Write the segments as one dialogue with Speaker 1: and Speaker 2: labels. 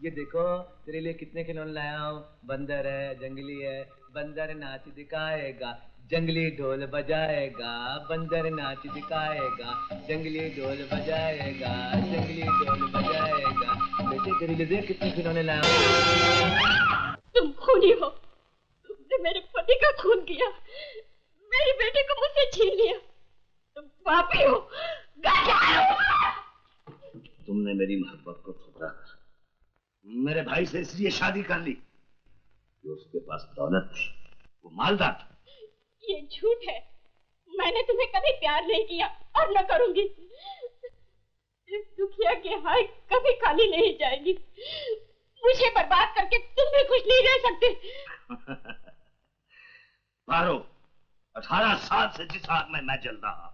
Speaker 1: ये देखो तेरे लिए कितने खिलौने लाया हूँ। बंदर है, जंगली है, बंदर नाच दिखाएगा, जंगली ढोल बजाएगा, बंदर नाच दिखाएगा, जंगली ढोल बजाएगा, जंगली ढोल बजाएगा। बेटे तेरे लिए देख कितने खिलौने लाया हूँ।
Speaker 2: तुम खूनी हो, तुमने मेरे पति का खून किया, मेरी बेटी को मुझसे छीन लिया। तुम पापी हो,
Speaker 3: तुमने मेरी मोहब्बत को ठुकरा कर मेरे भाई से इसलिए शादी कर ली कि उसके पास दौलत थी, वो मालदार था।
Speaker 2: ये झूठ है, मैंने तुम्हें कभी प्यार नहीं किया और न करूंगी। इस दुखिया की हाय कभी खाली नहीं जाएगी। मुझे बर्बाद करके तुम भी खुश नहीं रह सकते।
Speaker 3: पारो, 18 साल से जिस आग में मैं जल रहा,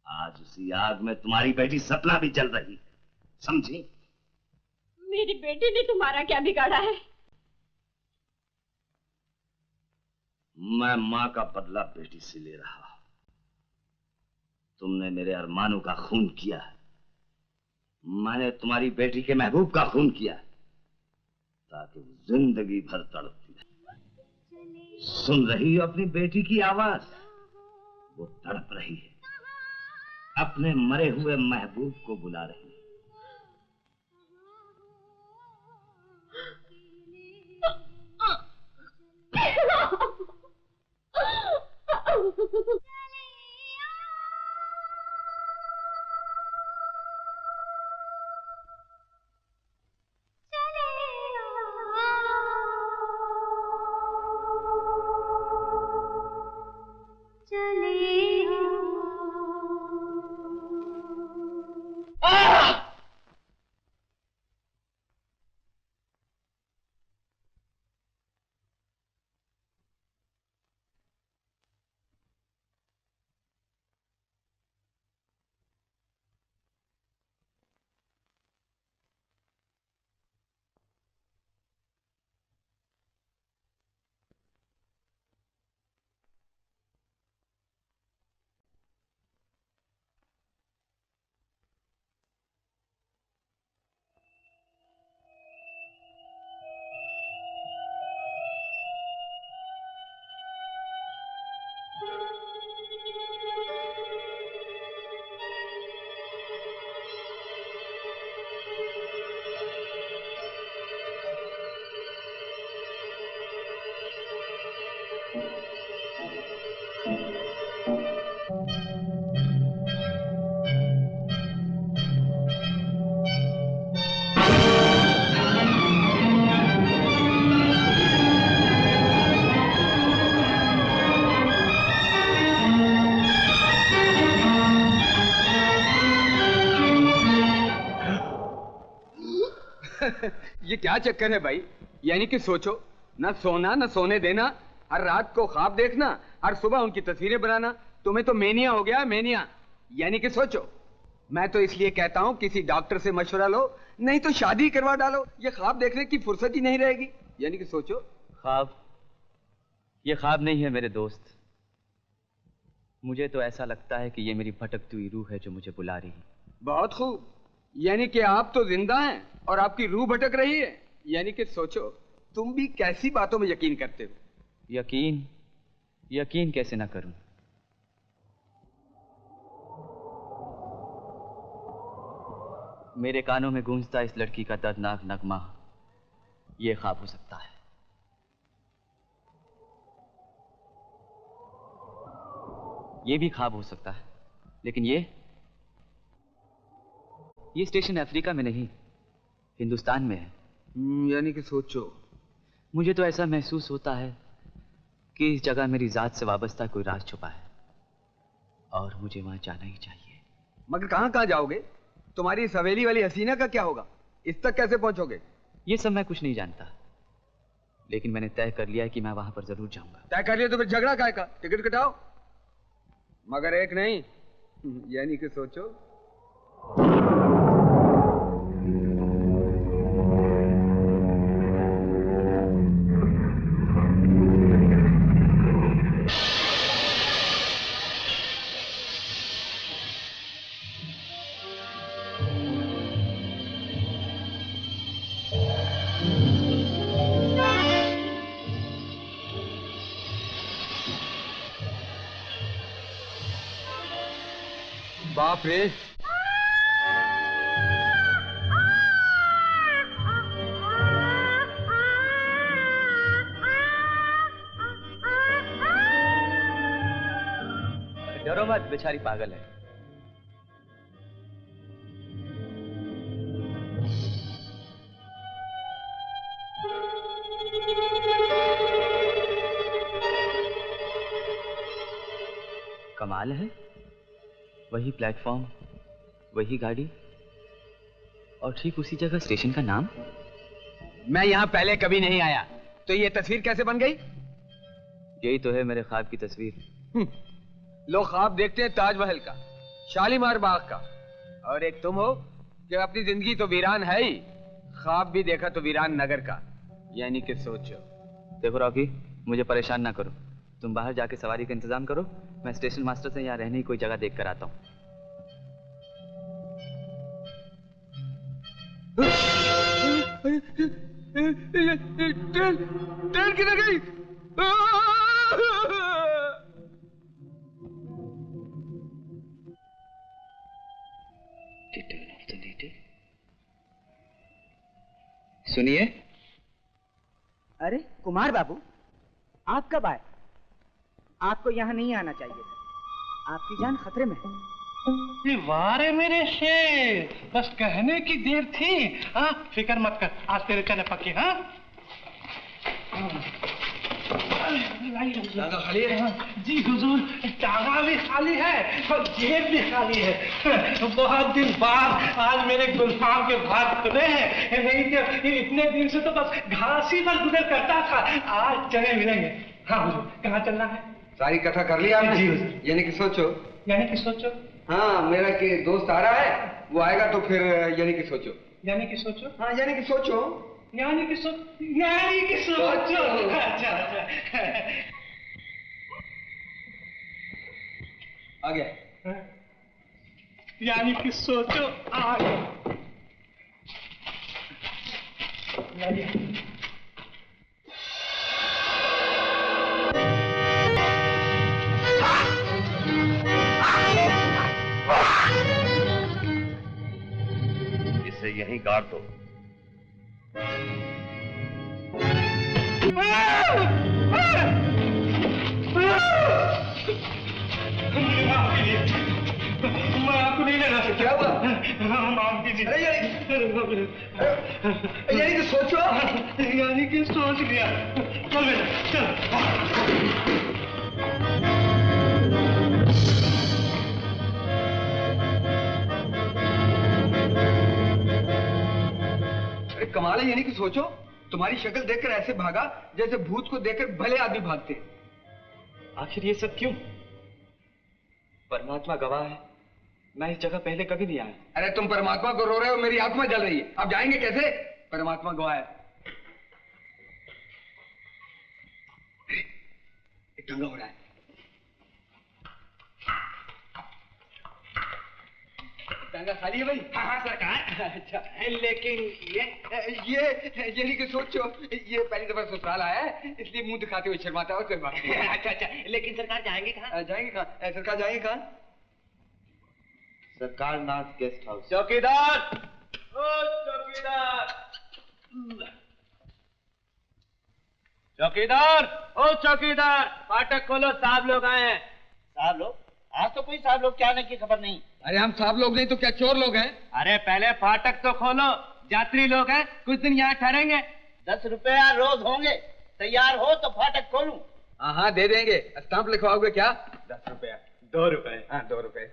Speaker 3: आज उसी आग में तुम्हारी बेटी सपना भी जल रही, समझी?
Speaker 2: मेरी बेटी ने तुम्हारा क्या बिगाड़ा है?
Speaker 3: मैं माँ का बदला बेटी से ले रहा। तुमने मेरे अरमानों का खून किया है, मैंने तुम्हारी बेटी के महबूब का खून किया ताकि वो जिंदगी भर तड़पती रहे। सुन रही हो अपनी बेटी की आवाज? वो तड़प रही है, अपने मरे हुए महबूब को बुला रही है।
Speaker 4: ये क्या चक्कर है भाई? यानी कि सोचो, ना सोना ना सोने देना, हर रात को ख्वाब देखना, हर सुबह उनकी तस्वीरें बनाना। तुम्हें तो मेनिया हो गया, मेनिया। यानी कि सोचो। मैं तो इसलिए कहता हूँ किसी डॉक्टर से मशवरा लो, नहीं तो शादी करवा डालो। ये ख्वाब देखने की फुर्सत ही नहीं रहेगी। यानी कि सोचो।
Speaker 1: ख्वाब? ये ख्वाब नहीं है मेरे दोस्त। मुझे तो ऐसा लगता है कि ये मेरी भटकती हुई रूह है जो मुझे बुला रही है।
Speaker 4: बहुत खूब। यानी कि आप तो जिंदा हैं और आपकी रूह भटक रही है। यानी कि सोचो, तुम भी कैसी बातों में यकीन करते हो?
Speaker 1: यकीन कैसे ना करूं? मेरे कानों में गूंजता इस लड़की का दर्दनाक नगमा, ये ख्वाब हो सकता है। ये भी ख्वाब हो सकता है, लेकिन ये स्टेशन अफ्रीका में नहीं, हिंदुस्तान में है।
Speaker 4: यानी कि सोचो।
Speaker 1: मुझे तो ऐसा महसूस होता है कि इस जगह मेरी जात से वाबस्ता कोई राज छुपा है और मुझे वहां जाना ही चाहिए।
Speaker 4: मगर कहां कहां जाओगे? तुम्हारी इस हवेली वाली हसीना का क्या होगा? इस तक कैसे पहुंचोगे?
Speaker 1: ये सब मैं कुछ नहीं जानता, लेकिन मैंने तय कर लिया है कि मैं वहां पर जरूर जाऊंगा।
Speaker 4: तय कर लिया तो फिर झगड़ा काहे का? टिकट कटाओ। मगर एक नहीं, यानी कि सोचो। बाप रे।
Speaker 1: डरो मत, बेचारी पागल है। कमाल है, वही प्लेटफॉर्म, वही गाड़ी और ठीक उसी जगह स्टेशन का नाम।
Speaker 4: मैं यहाँ पहले कभी नहीं आया, तो ये तस्वीर कैसे बन गई?
Speaker 1: यही तो है मेरे ख्वाब की तस्वीर।
Speaker 4: लोग ख्वाब देखते हैं ताजमहल का, शालीमार बाग का, और एक तुम हो कि अपनी जिंदगी तो वीरान है ही, ख्वाब भी देखा तो वीरान नगर का, यानी कि सोचो।
Speaker 1: देखो रॉकी, मुझे परेशान ना करो। तुम बाहर जाके सवारी का इंतजाम करो, मैं स्टेशन मास्टर से यहाँ रहने की कोई जगह देख कर आता हूँ।
Speaker 4: ट्रेन किधर गई?
Speaker 1: सुनिए।
Speaker 5: अरे कुमार बाबू, आप कब आए? आपको यहाँ नहीं आना चाहिए था, आपकी जान खतरे में है।
Speaker 6: वारे मेरे शेर, बस कहने की देर थी। हाँ, फिक्र मत कर, आज तेरे चने पक्के। हाँ,
Speaker 4: खाली है?
Speaker 6: जी हुजूर, टांगा भी खाली है और जेब भी खाली है। बहुत दिन बाद आज मेरे गुलफाम के भाग खुले हैं, नहीं तो इतने दिन से तो बस घास ही पर गुजर करता था। आज चने मिलेंगे। हाँ हुजूर, कहाँ चलना है?
Speaker 4: सारी कथा कर लिया आपने?
Speaker 6: जी हुजूर।
Speaker 4: यानी कि सोचो।
Speaker 6: यानी कि सोचो?
Speaker 4: हाँ, मेरा कि दोस्त आ रहा है, वो आएगा तो फिर यानी कि सोचो।
Speaker 6: यानी कि सोचो?
Speaker 4: हाँ, यानी कि सोचो।
Speaker 6: यानी कि सोचो। अच्छा अच्छा।
Speaker 4: आ गया।
Speaker 6: यानी कि सोचो आ गया।
Speaker 3: इसे यहीं गाड़ दो।
Speaker 6: मैं आपको नहीं लेना सकता।
Speaker 4: क्या हुआ?
Speaker 6: माफ कीजिए।
Speaker 4: यानी कि सोचो।
Speaker 6: यानी कि सोच लिया। चल बेटा चल।
Speaker 4: अरे कमाल है, यानी कि सोचो। तुम्हारी शक्ल देखकर ऐसे भागा जैसे भूत को देखकर भले आदमी भागते।
Speaker 1: आखिर ये सब क्यों? परमात्मा गवाह है, मैं इस जगह पहले कभी नहीं आया।
Speaker 4: अरे तुम परमात्मा को रो रहे हो, मेरी आत्मा जल रही है। अब जाएंगे कैसे? परमात्मा गवाह है। एक दंगा हो रहा है। दंगा खाली है भाई?
Speaker 6: हाँ हाँ सरकार।
Speaker 4: अच्छा, लेकिन ये यानी कि सोचो, ये पहली दफा ससुराल आया है, इसलिए मुंह दिखाते हुए शर्माता है और कोई बात नहीं।
Speaker 6: अच्छा अच्छा, लेकिन सरकार जाएंगे कहाँ?
Speaker 4: जाएंगे कहाँ? सरकार जाएंगे कहाँ?
Speaker 1: सरकार नाथ गेस्ट हाउस।
Speaker 6: चौकीदार, ओ चौकीदार, चौकीदार, ओ चौकीदार, फाटक खोलो, साहब लोग आए हैं।
Speaker 5: साहब लोग? आज तो कोई साहब लोग के आने की खबर नहीं।
Speaker 4: अरे हम साहब लोग नहीं तो क्या चोर लोग हैं?
Speaker 6: अरे पहले फाटक तो खोलो, यात्री लोग हैं, कुछ दिन यहाँ ठहरेंगे।
Speaker 5: 10 रुपया रोज होंगे, तैयार हो तो फाटक खोलूं।
Speaker 4: हाँ दे देंगे। स्टाम्प लिखवाओगे क्या?
Speaker 6: 10 रुपया। 2 रुपए।
Speaker 4: हाँ 2 रुपए।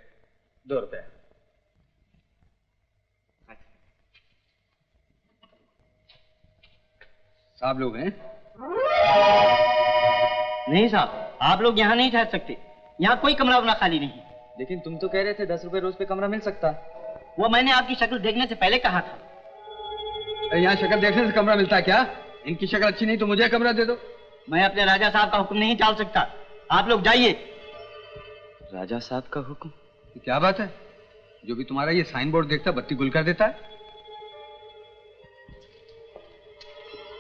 Speaker 4: 2 रुपए। साहब लोग हैं?
Speaker 5: नहीं साहब, आप लोग यहाँ नहीं ठहर सकते, यहाँ कोई कमरा वमरा खाली नहीं।
Speaker 1: लेकिन तुम तो कह रहे थे 10 रुपए रोज पे कमरा मिल सकता।
Speaker 5: वो मैंने आपकी शक्ल देखने से पहले कहा था।
Speaker 4: अरे यहाँ शक्ल देखने से कमरा मिलता है क्या? इनकी शक्ल अच्छी नहीं तो मुझे कमरा दे दो।
Speaker 5: मैं अपने राजा साहब का हुक्म नहीं टाल सकता, आप लोग जाइए।
Speaker 1: राजा साहब का हुक्म?
Speaker 4: क्या बात है, जो भी तुम्हारा ये साइन बोर्ड देखता बत्ती गुल कर देता है।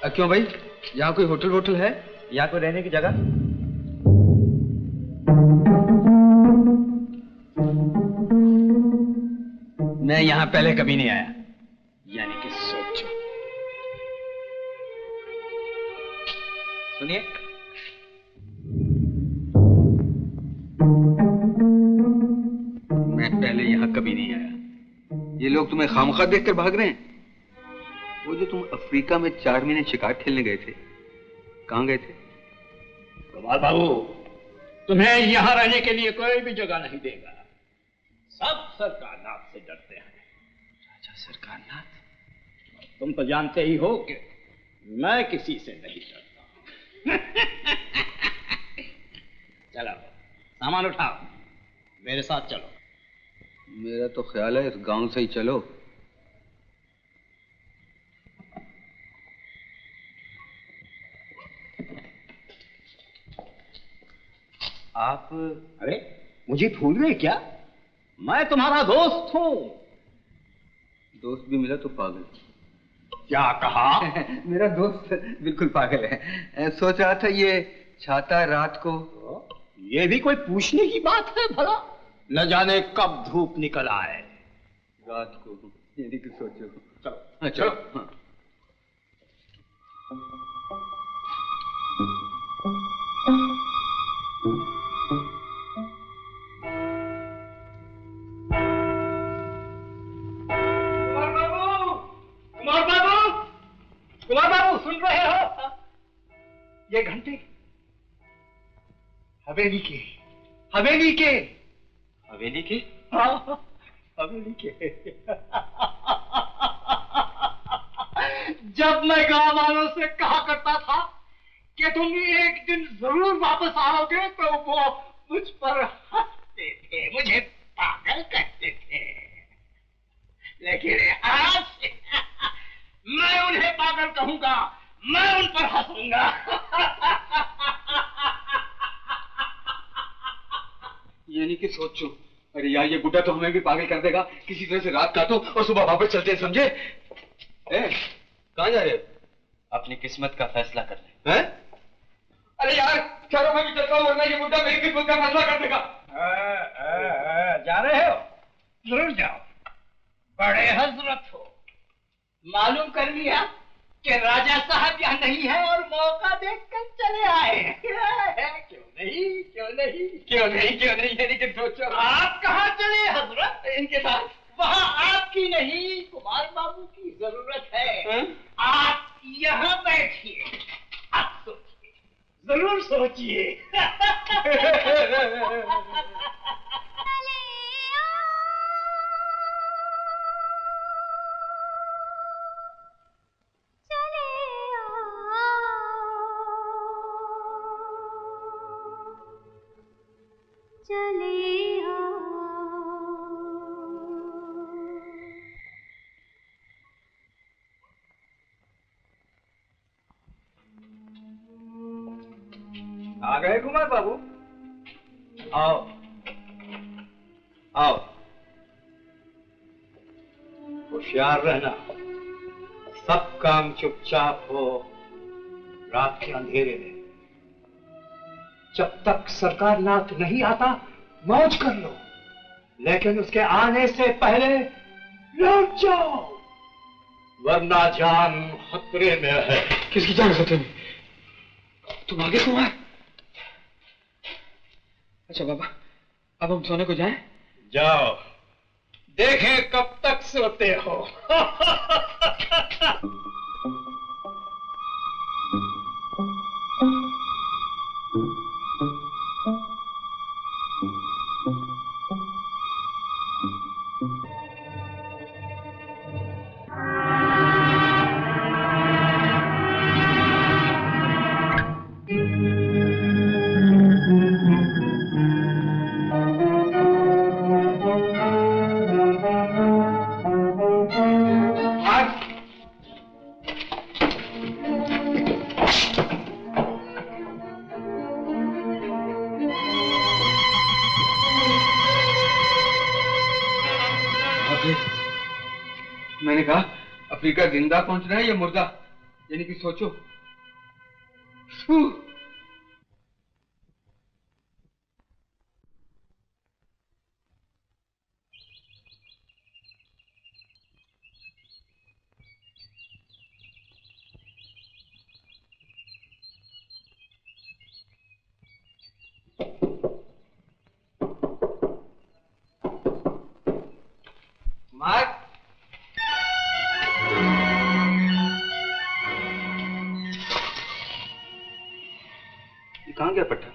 Speaker 4: क्यों भाई, यहाँ कोई होटल वोटल है?
Speaker 1: यहाँ कोई रहने की जगह?
Speaker 4: यहाँ पहले कभी नहीं आया, यानी कि सोचो। सुनिए, मैं पहले यहाँ कभी नहीं आया। ये लोग तुम्हें खामखा देखकर भाग रहे हैं। वो जो तुम अफ्रीका में 4 महीने शिकार खेलने गए थे, कहाँ गए थे?
Speaker 6: कुमार बाबू, तुम्हें यहाँ रहने के लिए कोई भी जगह नहीं देगा। सब सरकारनाथ से डरते हैं।
Speaker 4: राजा सरकारनाथ?
Speaker 6: तुम तो जानते ही हो कि मैं किसी से नहीं डरता। चलो सामान उठाओ, मेरे साथ चलो।
Speaker 4: मेरा तो ख्याल है इस गांव से ही चलो।
Speaker 6: आप अरे मुझे भूल गए क्या? मैं तुम्हारा दोस्त हूँ।
Speaker 4: दोस्त भी मिला तो पागल।
Speaker 6: क्या कहा?
Speaker 4: मेरा दोस्त बिल्कुल पागल है। सोच रहा था ये छाता रात को।
Speaker 6: ये भी कोई पूछने की बात है भला? न जाने कब धूप निकल आए।
Speaker 4: रात को यदि कि सोचो।
Speaker 6: चलो चलो।
Speaker 4: हाँ।
Speaker 6: कुमार बाबू सुन रहे हो? ये घंटे हवेली के हवेली के
Speaker 4: हवेली के?
Speaker 6: हाँ, हवेली के। जब मैं गांव वालों से कहा करता था कि तुम एक दिन जरूर वापस आओगे तो वो मुझ पर हंसते थे, मुझे पागल कहते थे। लेकिन आज मैं उन्हें पागल कहूंगा, मैं उन पर हंसूंगा।
Speaker 4: यानी कि सोचो। अरे यार, ये बुड्ढा तो हमें भी पागल कर देगा। किसी तरह से रात काटो और सुबह वापस चलते हैं, समझे? कहाँ जा रहे हो?
Speaker 1: अपनी किस्मत का फैसला कर ले।
Speaker 4: हैं? अरे यार, चलो मैं भी चलता हूँ, वरना ये बुड्ढा मेरी किस्मत का फैसला कर देगा।
Speaker 6: जा रहे हो? जरूर जाओ, बड़े हजरत हो। मालूम कर लिया कि राजा साहब यहाँ नहीं है और मौका देखकर चले आए। क्यों नहीं, क्यों नहीं,
Speaker 4: क्यों नहीं, क्यों नहीं, यानी कि सोचो।
Speaker 6: आप कहाँ चले हजरत? इनके साथ। वहाँ आपकी नहीं, कुमार बाबू की जरूरत है। आप यहाँ बैठिए, आप सोचिए, जरूर सोचिए। आ गए कुमार बाबू? आओ आओ। होशियार रहना, सब काम चुपचाप हो, रात के अंधेरे में। जब तक सरकारनाथ नहीं आता मौज कर लो, लेकिन उसके आने से पहले लौट जाओ, वरना जान खतरे में है।
Speaker 4: किसकी जान खतरे में? तुम आगे कुमार? अच्छा बाबा, अब हम सोने को जाएं?
Speaker 6: जाओ, देखें कब तक सोते हो।
Speaker 4: मैंने कहा अफ्रीका जिंदा पहुंच रहा है या मुर्दा, यानी कि सोचो। कहाँ गया पट्टा?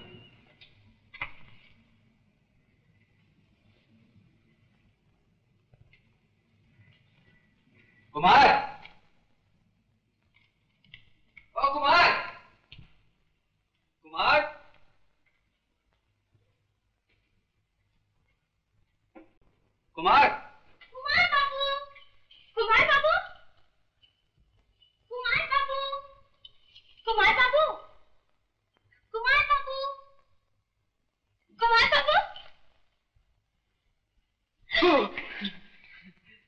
Speaker 4: कुमार, ओ कुमार, कुमार, कुमार,
Speaker 2: कुमार बाबू, कुमार बाबू, कुमार बाबू, कुमार बाबू, कुमार बाबू, कुमार बाबू।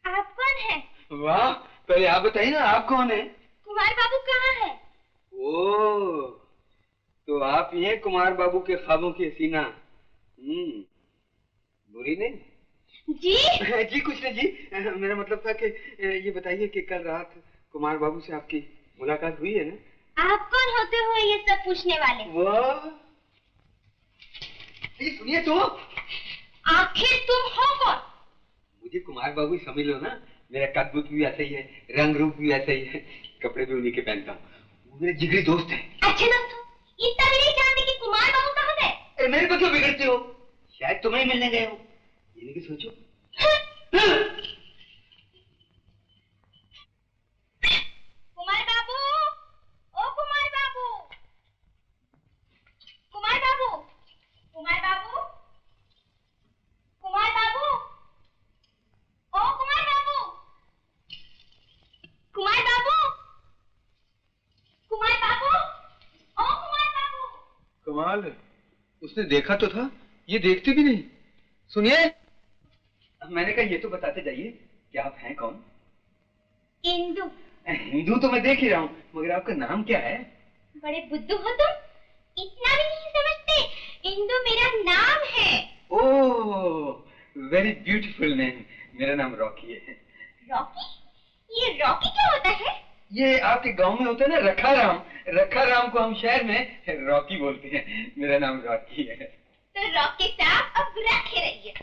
Speaker 2: आप कौन है?
Speaker 4: वाह, पहले आप बताइए ना, आप कौन है?
Speaker 2: कुमार बाबू कहाँ है?
Speaker 4: ओ, तो आप ही हैं कुमार बाबू के ख्वाबों की हसीना। बुरी नहीं?
Speaker 2: जी
Speaker 4: जी कुछ नहीं जी, मेरा मतलब था कि ये बताइए कि कल रात कुमार बाबू से आपकी मुलाकात हुई है ना?
Speaker 2: आप कौन होते हो ये सब पूछने वाले?
Speaker 4: वाह, ये सुनिए तो।
Speaker 2: आखिर तुम हो कौन?
Speaker 4: मुझे कुमार बाबू ही समझ लो ना, मेरा कद बुत भी ऐसा ही है, रंग रूप भी ऐसा ही है, कपड़े भी उन्हीं के पहनता हूँ। वो मेरे जिगरी दोस्त हैं।
Speaker 2: अच्छे दोस्त हो, इतना भी नहीं जानते कि कुमार बाबू कहाँ गए?
Speaker 4: अरे मेरे को क्यों बिगड़ते हो? शायद तुम्हें मिलने गए हो, ये नहीं कि सोचो।
Speaker 2: कुमार बाबू, ओ कुमार बाबू, कुमार बाबू, कुमार बाबू, कुमार बाबू, ओ कुमार बाबू, कुमार बाबू, कुमार बाबू, ओ कुमार बाबू।
Speaker 4: कमाल, उसने देखा तो था, ये देखती भी नहीं। सुनिए, मैंने कहा ये तो बताते जाइए कि आप हैं कौन?
Speaker 2: इंदु।
Speaker 4: हिंदू तो मैं देख ही रहा हूँ, मगर आपका नाम क्या है?
Speaker 2: बड़े बुद्धू हो तुम, इतना भी नहीं समझते। इंदु मेरा नाम है।
Speaker 4: ओह, वेरी ब्यूटीफुल नेम। मेरा नाम रॉकी है।
Speaker 2: रॉकी? ये रॉकी क्या होता है?
Speaker 4: ये आपके गांव में होता है ना रखा राम, रखा राम को हम शहर में रॉकी बोलते हैं। मेरा नाम रॉकी है।
Speaker 2: तो रॉकी साहब अब रखे रहिए।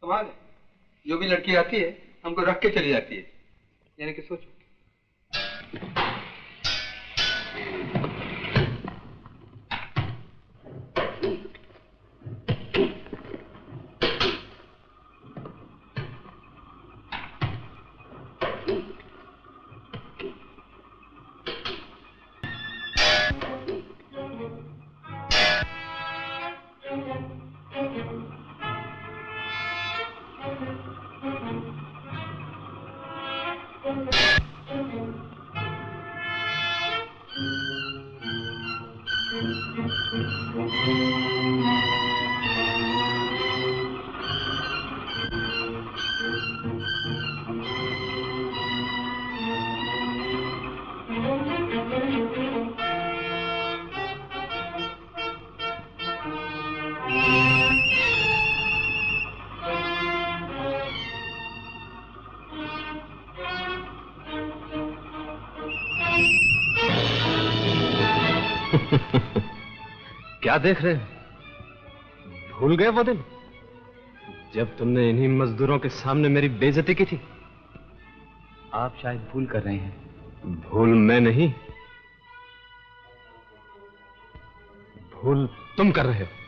Speaker 4: कमाल है, जो भी लड़की आती है हमको रख के चली जाती है, यानी कि सोचो।
Speaker 7: क्या देख रहे हैं? भूल गए वो दिन जब तुमने इन्हीं मजदूरों के सामने मेरी बेइज्जती की थी?
Speaker 5: आप शायद भूल कर रहे हैं।
Speaker 7: भूल मैं नहीं, भूल तुम कर रहे हो।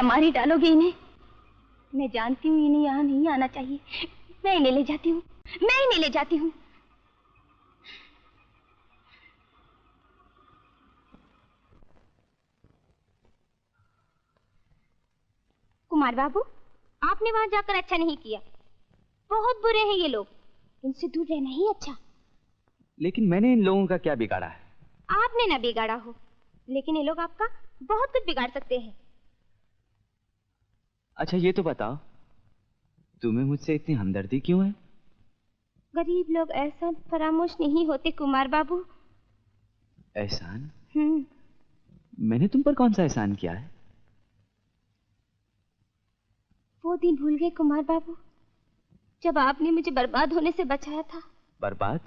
Speaker 2: क्या मार ही डालोगे इन्हें? मैं जानती हूँ इन्हें यहाँ नहीं आना चाहिए। मैं इन्हें ले जाती हूँ, मैं इन्हें ले जाती हूँ। कुमार बाबू, आपने वहां जाकर अच्छा नहीं किया। बहुत बुरे हैं ये लोग, इनसे दूर रहना ही अच्छा।
Speaker 5: लेकिन मैंने इन लोगों का क्या बिगाड़ा है?
Speaker 2: आपने ना बिगाड़ा हो, लेकिन ये लोग आपका बहुत कुछ बिगाड़ सकते हैं।
Speaker 5: अच्छा ये तो बताओ, तुम्हें मुझसे इतनी हमदर्दी क्यों है?
Speaker 2: गरीब लोग एहसान फरामोश नहीं होते कुमार बाबू।
Speaker 5: एहसान? मैंने तुम पर कौन सा एहसान किया है?
Speaker 2: वो दिन भूल गए कुमार बाबू, जब आपने मुझे बर्बाद होने से बचाया था।
Speaker 5: बर्बाद?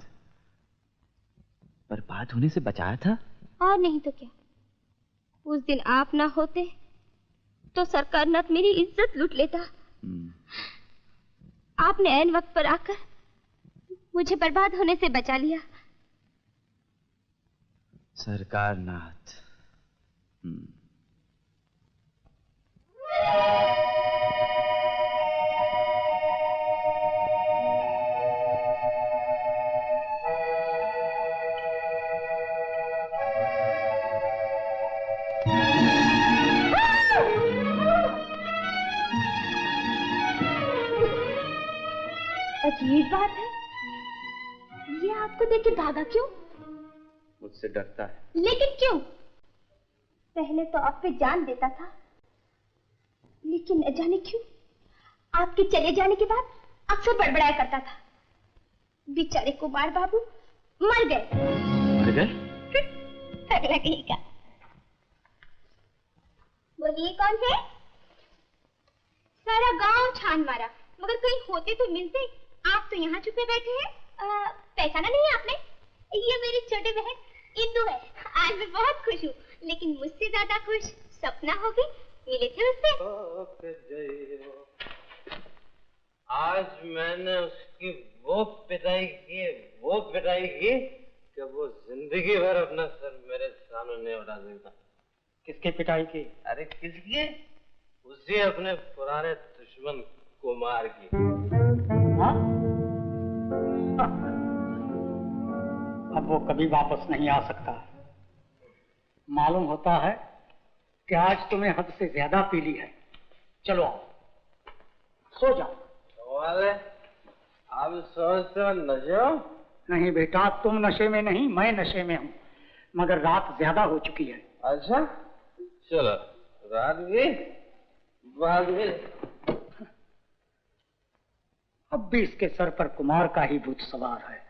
Speaker 5: बर्बाद होने से बचाया था?
Speaker 2: और नहीं तो क्या। उस दिन आप ना होते तो सरकार न मेरी इज्जत लूट लेता। आपने ऐन वक्त पर आकर मुझे बर्बाद होने से बचा लिया।
Speaker 5: सरकार नाथ।
Speaker 2: अजीब बात है, ये आपको देख के भागा क्यों?
Speaker 5: मुझसे डरता है।
Speaker 2: लेकिन क्यों? पहले तो आप पे जान देता था, लेकिन न जाने क्यों आपके चले जाने के बाद अक्सर बड़बड़ाया करता था। बेचारे कुमार बाबू मर गए।
Speaker 5: मर गए?
Speaker 2: अगला कहीं का। बोलिए कौन है? सारा गांव छान मारा, मगर कहीं होते तो मिलते। आप तो यहाँ छुपे बैठे हैं। पहचाना नहीं आपने? ये मेरी छोटी बहन इंदु है। आज मैं बहुत खुश हूँ, लेकिन मुझसे ज्यादा खुश सपना होगी। मिले थे उससे।
Speaker 8: आज मैंने उसकी वो पिटाई की कि वो जिंदगी भर अपना सर मेरे सामने उड़ा देता।
Speaker 6: किसकी पिटाई की?
Speaker 8: अरे किसकी? उसी अपने पुराने दुश्मन कुमार की।
Speaker 6: हाँ? अब वो कभी वापस नहीं आ सकता। मालूम होता है कि आज तुम्हें हद से ज्यादा पी ली है। चलो आओ, सो जाओ।
Speaker 8: वाले अब सोचते हो नशे हो?
Speaker 6: नहीं बेटा, तुम नशे में नहीं, मैं नशे में हूँ, मगर रात ज्यादा हो चुकी है।
Speaker 8: अच्छा चलो, रात भी बाद में।
Speaker 6: अब भी इसके सर पर कुमार का ही भूत सवार है।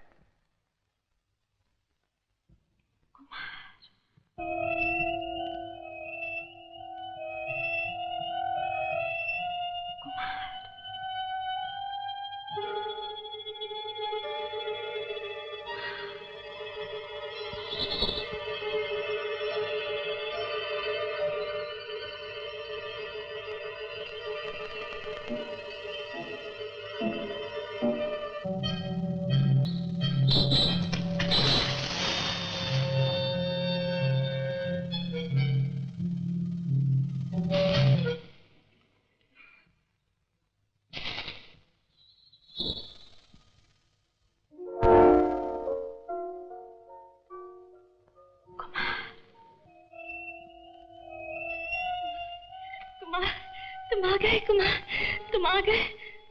Speaker 2: कुमार, तुम आ गए।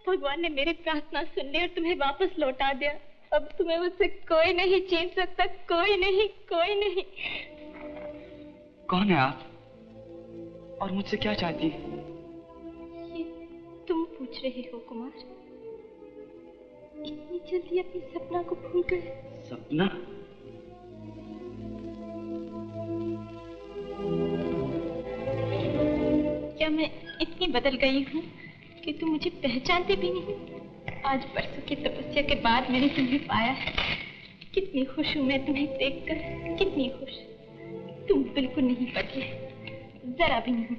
Speaker 2: भगवान ने मेरी प्रार्थना सुन ली और तुम्हें वापस लौटा दिया। अब तुम्हें मुझसे कोई नहीं छीन सकता, कोई नहीं, कोई नहीं।
Speaker 5: कौन है आप और मुझसे क्या चाहती है?
Speaker 2: ये तुम पूछ रहे हो कुमार? इतनी जल्दी अपने सपना को भूल गए?
Speaker 5: सपना?
Speaker 2: क्या मैं इतनी बदल गई हूँ कि तुम मुझे पहचानते भी नहीं? आज बरसों की तपस्या के बाद मैंने तुम्हें पाया है। कितनी खुश हूँ मैं तुम्हें देखकर, कितनी खुश। तुम बिल्कुल नहीं बदले, जरा भी नहीं।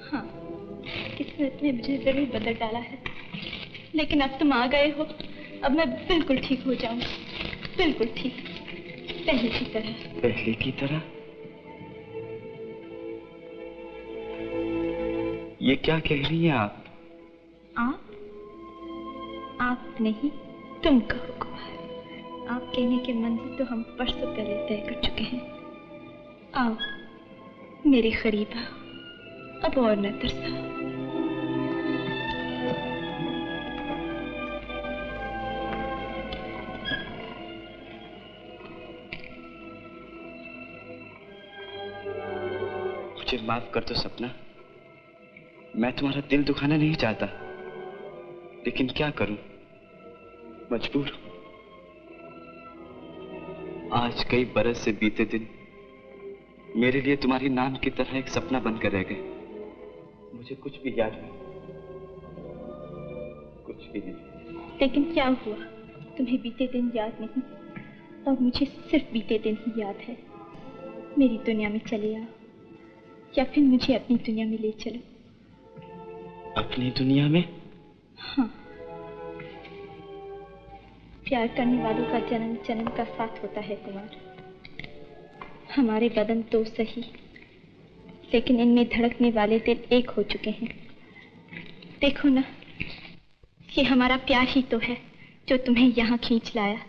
Speaker 2: हाँ, किस्मत ने मुझे जरूर बदल डाला है, लेकिन अब तुम आ गए हो। अब मैं बिल्कुल ठीक हो जाऊंगी, बिल्कुल ठीक, पहले की तरह।
Speaker 5: पहले की तरह? ये क्या कह रही हैं आप?
Speaker 2: आप नहीं, तुम कहो कुमार। आप कहने के मंजिल तो हम परसों पहले तय कर चुके हैं। आओ मेरे करीब आओ, अब और न तरसाओ।
Speaker 5: मुझे माफ कर दो सपना, मैं तुम्हारा दिल दुखाना नहीं चाहता, लेकिन क्या करूं, मजबूर हूं। आज कई बरस से बीते दिन मेरे लिए तुम्हारी नाम की तरह एक सपना बनकर रह गए। मुझे कुछ भी याद नहीं, कुछ भी नहीं।
Speaker 2: लेकिन क्या हुआ, तुम्हें बीते दिन याद नहीं और मुझे सिर्फ बीते दिन ही याद है। मेरी दुनिया में चले आओ या फिर मुझे अपनी दुनिया में ले चलो।
Speaker 5: अपनी दुनिया में?
Speaker 2: हाँ, प्यार करने वालों का जन्म जन्म का साथ होता है कुमार। हमारे बदन तो सही, लेकिन इनमें धड़कने वाले दिल एक हो चुके हैं। देखो ना, ये हमारा प्यार ही तो है जो तुम्हें यहाँ खींच लाया।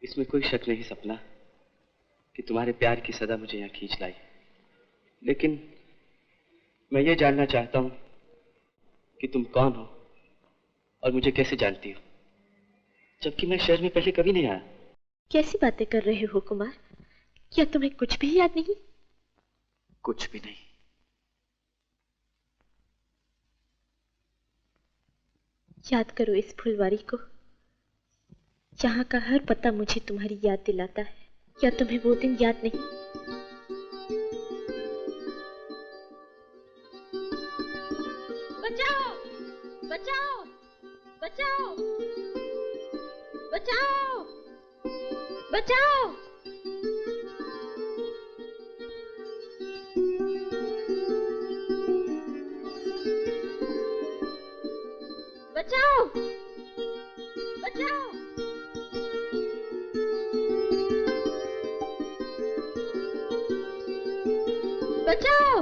Speaker 5: इसमें कोई शक नहीं सपना कि तुम्हारे प्यार की सदा मुझे यहाँ खींच लाई, लेकिन मैं ये जानना चाहता हूँ कि तुम कौन हो और मुझे कैसे जानती हो, जबकि मैं शहर में पहले कभी नहीं आया।
Speaker 9: कैसी बातें कर रहे हो कुमार? क्या तुम्हें कुछ भी याद नहीं?
Speaker 5: कुछ भी नहीं।
Speaker 9: याद करो इस फुलवारी को, यहाँ का हर पता मुझे तुम्हारी याद दिलाता है। या तुम्हें वो दिन याद नहीं?
Speaker 2: बचाओ बचाओ बचाओ बचाओ बचाओ। बचाओ बचाओ। बचाओ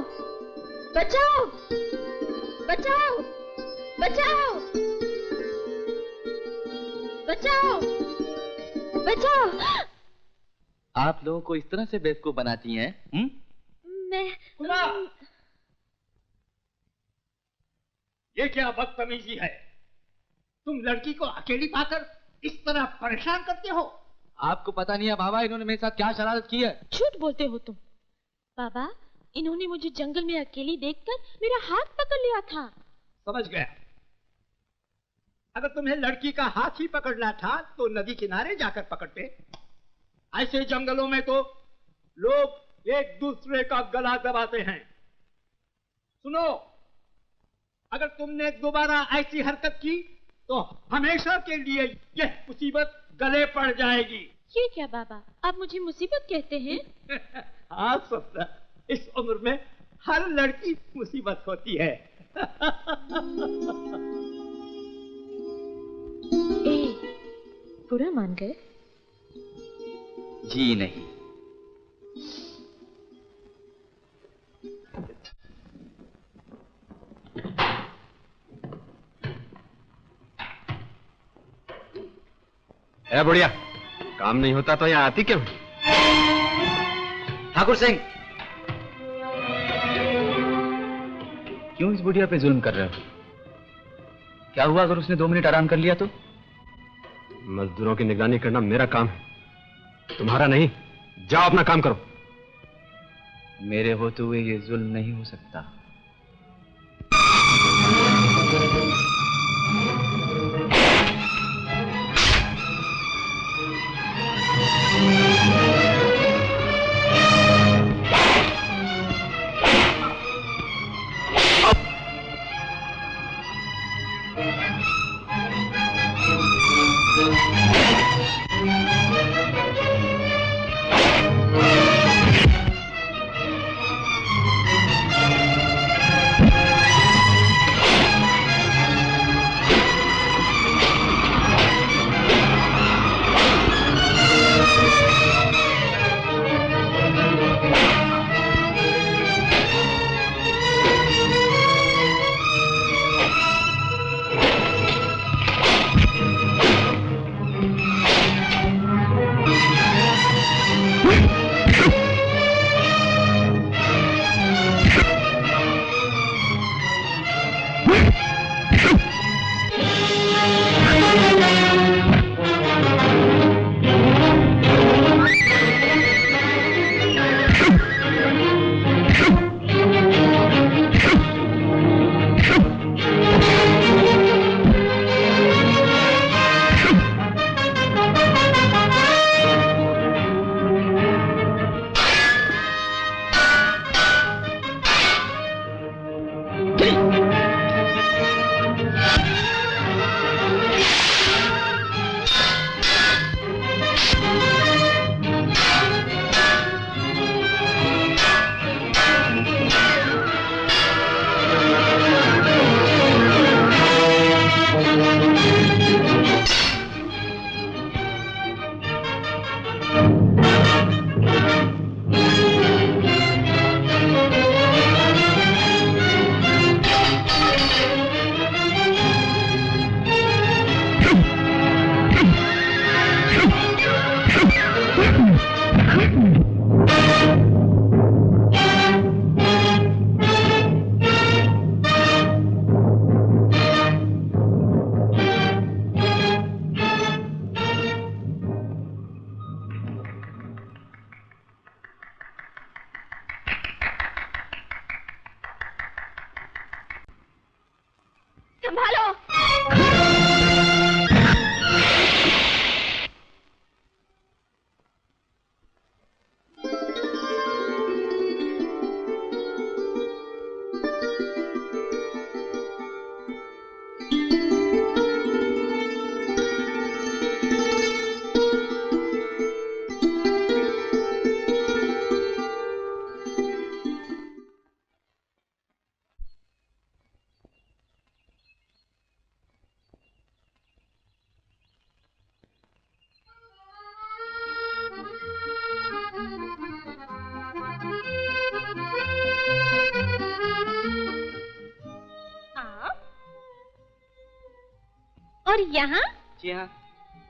Speaker 2: बचाओ बचाओ बचाओ बचाओ बचाओ।
Speaker 8: आप लोगों को इस तरह से बेवकूफ बनाती हैं?
Speaker 9: मैं
Speaker 6: ये क्या बदतमीजी है? तुम लड़की को अकेली पाकर इस तरह परेशान करते हो?
Speaker 8: आपको पता नहीं है बाबा, इन्होंने मेरे साथ क्या शरारत की है।
Speaker 9: झूठ बोलते हो तुम। बाबा, इन्होंने मुझे जंगल में अकेली देखकर मेरा हाथ पकड़ लिया था।
Speaker 6: समझ गया। अगर तुम्हें लड़की का हाथ ही पकड़ना था तो नदी किनारे जाकर पकड़ते। ऐसे जंगलों में तो लोग एक दूसरे का गला दबाते हैं। सुनो, अगर तुमने दोबारा ऐसी हरकत की तो हमेशा के लिए यह मुसीबत गले पड़ जाएगी।
Speaker 9: ये क्या बाबा, आप मुझे मुसीबत कहते हैं?
Speaker 6: हाँ सपना, इस उम्र में हर लड़की मुसीबत होती है।
Speaker 9: बुरा मान गए?
Speaker 5: जी नहीं।
Speaker 7: ए बुढ़िया, काम नहीं होता तो यहाँ आती क्यों?
Speaker 5: ठाकुर सिंह, क्यों इस बुढ़िया पे जुल्म कर रहे हो? क्या हुआ अगर उसने 2 मिनट आराम कर लिया तो?
Speaker 7: मजदूरों की निगरानी करना मेरा काम है, तुम्हारा नहीं। जाओ अपना काम करो।
Speaker 5: मेरे होते हुए ये जुल्म नहीं हो सकता।
Speaker 9: और यहाँ?
Speaker 5: जी हाँ,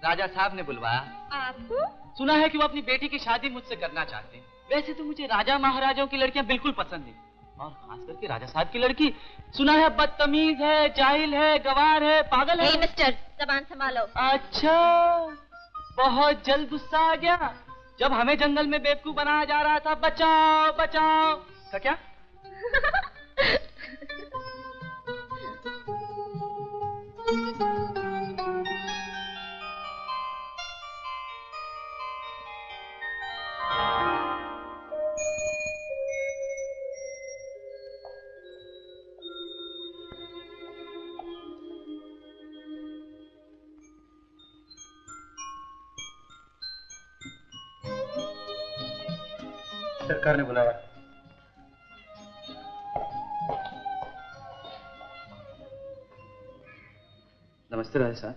Speaker 5: राजा साहब ने बुलवाया।
Speaker 9: आपको?
Speaker 5: सुना है कि वो अपनी बेटी की शादी मुझसे करना चाहते हैं। वैसे तो मुझे राजा महाराजाओं की लड़कियां बिल्कुल पसंद नहीं, और खास करके राजा साहब की लड़की सुना है बदतमीज है, जाहिल है, गवार है, पागल है।
Speaker 9: मिस्टर, जबान संभालो।
Speaker 5: अच्छा, बहुत जल्द गुस्सा आ गया जब हमें जंगल में बेवकूफ बनाया जा रहा था। बचाओ बचाओ का क्या?
Speaker 10: सरकार ने बुलाया।
Speaker 5: नमस्ते राजा साहब।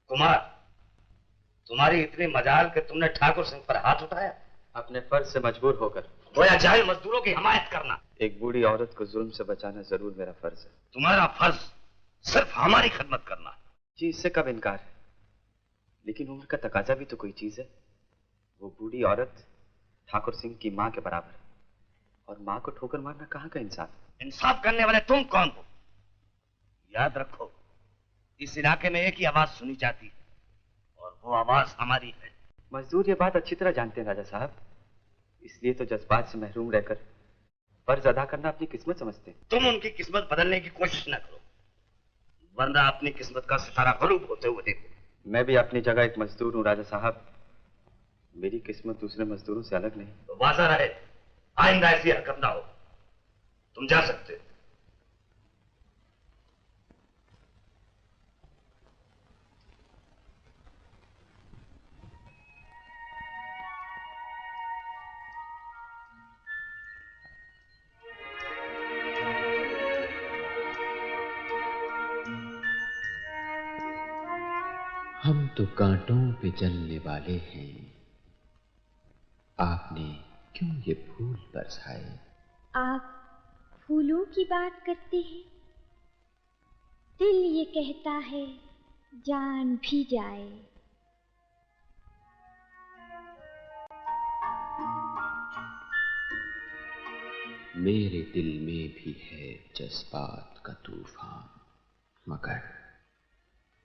Speaker 3: कुमार, तुम्हारी इतनी मजाल कि तुमने ठाकुर सिंह पर हाथ उठाया।
Speaker 5: अपने फर्ज से मजबूर होकर
Speaker 3: गोया जाहिल मजदूरों की हिमायत करना।
Speaker 5: एक बूढ़ी औरत को जुल्म से बचाना जरूर मेरा फर्ज है।
Speaker 3: तुम्हारा फर्ज सिर्फ हमारी खिदमत करना है।
Speaker 5: जी, इससे कब इनकार है, लेकिन उम्र का तकाजा भी तो कोई चीज है। वो बूढ़ी औरत ठाकुर सिंह की माँ के बराबर है, और माँ को ठोकर मारना कहाँ का इंसाफ?
Speaker 3: इंसाफ करने वाले तुम कौन हो? याद रखो, इस इलाके में एक ही आवाज सुनी जाती है, और वो आवाज हमारी है।
Speaker 5: मजदूर ये बात अच्छी तरह जानते हैं राजा साहब, इसलिए तो जज्बात से महरूम रहकर फर्ज अदा करना अपनी किस्मत समझते हैं।
Speaker 3: तुम उनकी किस्मत बदलने की कोशिश न करो, वरना अपनी किस्मत का सितारा गलूब होते हुए देखो।
Speaker 5: मैं भी अपनी जगह एक मजदूर हूँ राजा साहब, मेरी किस्मत दूसरे मजदूरों से अलग नहीं।
Speaker 3: तो वाजा रहे, आइंदा ऐसी हरकत ना हो। तुम जा सकते हो।
Speaker 11: हम तो कांटों पे चलने वाले हैं, आपने क्यों ये फूल बरसाए?
Speaker 12: आप फूलों की बात करते हैं, दिल ये कहता है जान भी जाए।
Speaker 11: मेरे दिल में भी है जज्बात का तूफान, मगर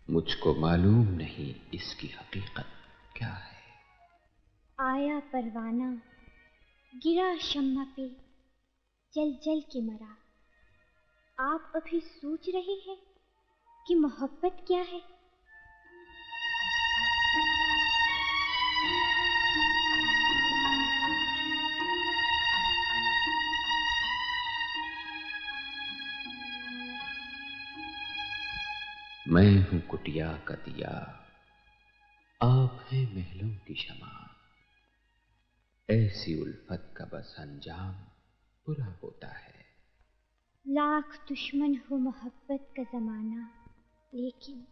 Speaker 11: मुझको मालूम नहीं इसकी हकीकत क्या है।
Speaker 12: आया परवाना गिरा शम्मा पे, जल जल के मरा। आप अभी सोच रहे हैं कि मोहब्बत क्या है?
Speaker 11: मैं हूं कुटिया का दिया, आप हैं महलों की शमा। ऐसी उल्फत का बस अंजाम बुरा होता है।
Speaker 12: लाख दुश्मन हो मोहब्बत का जमाना, लेकिन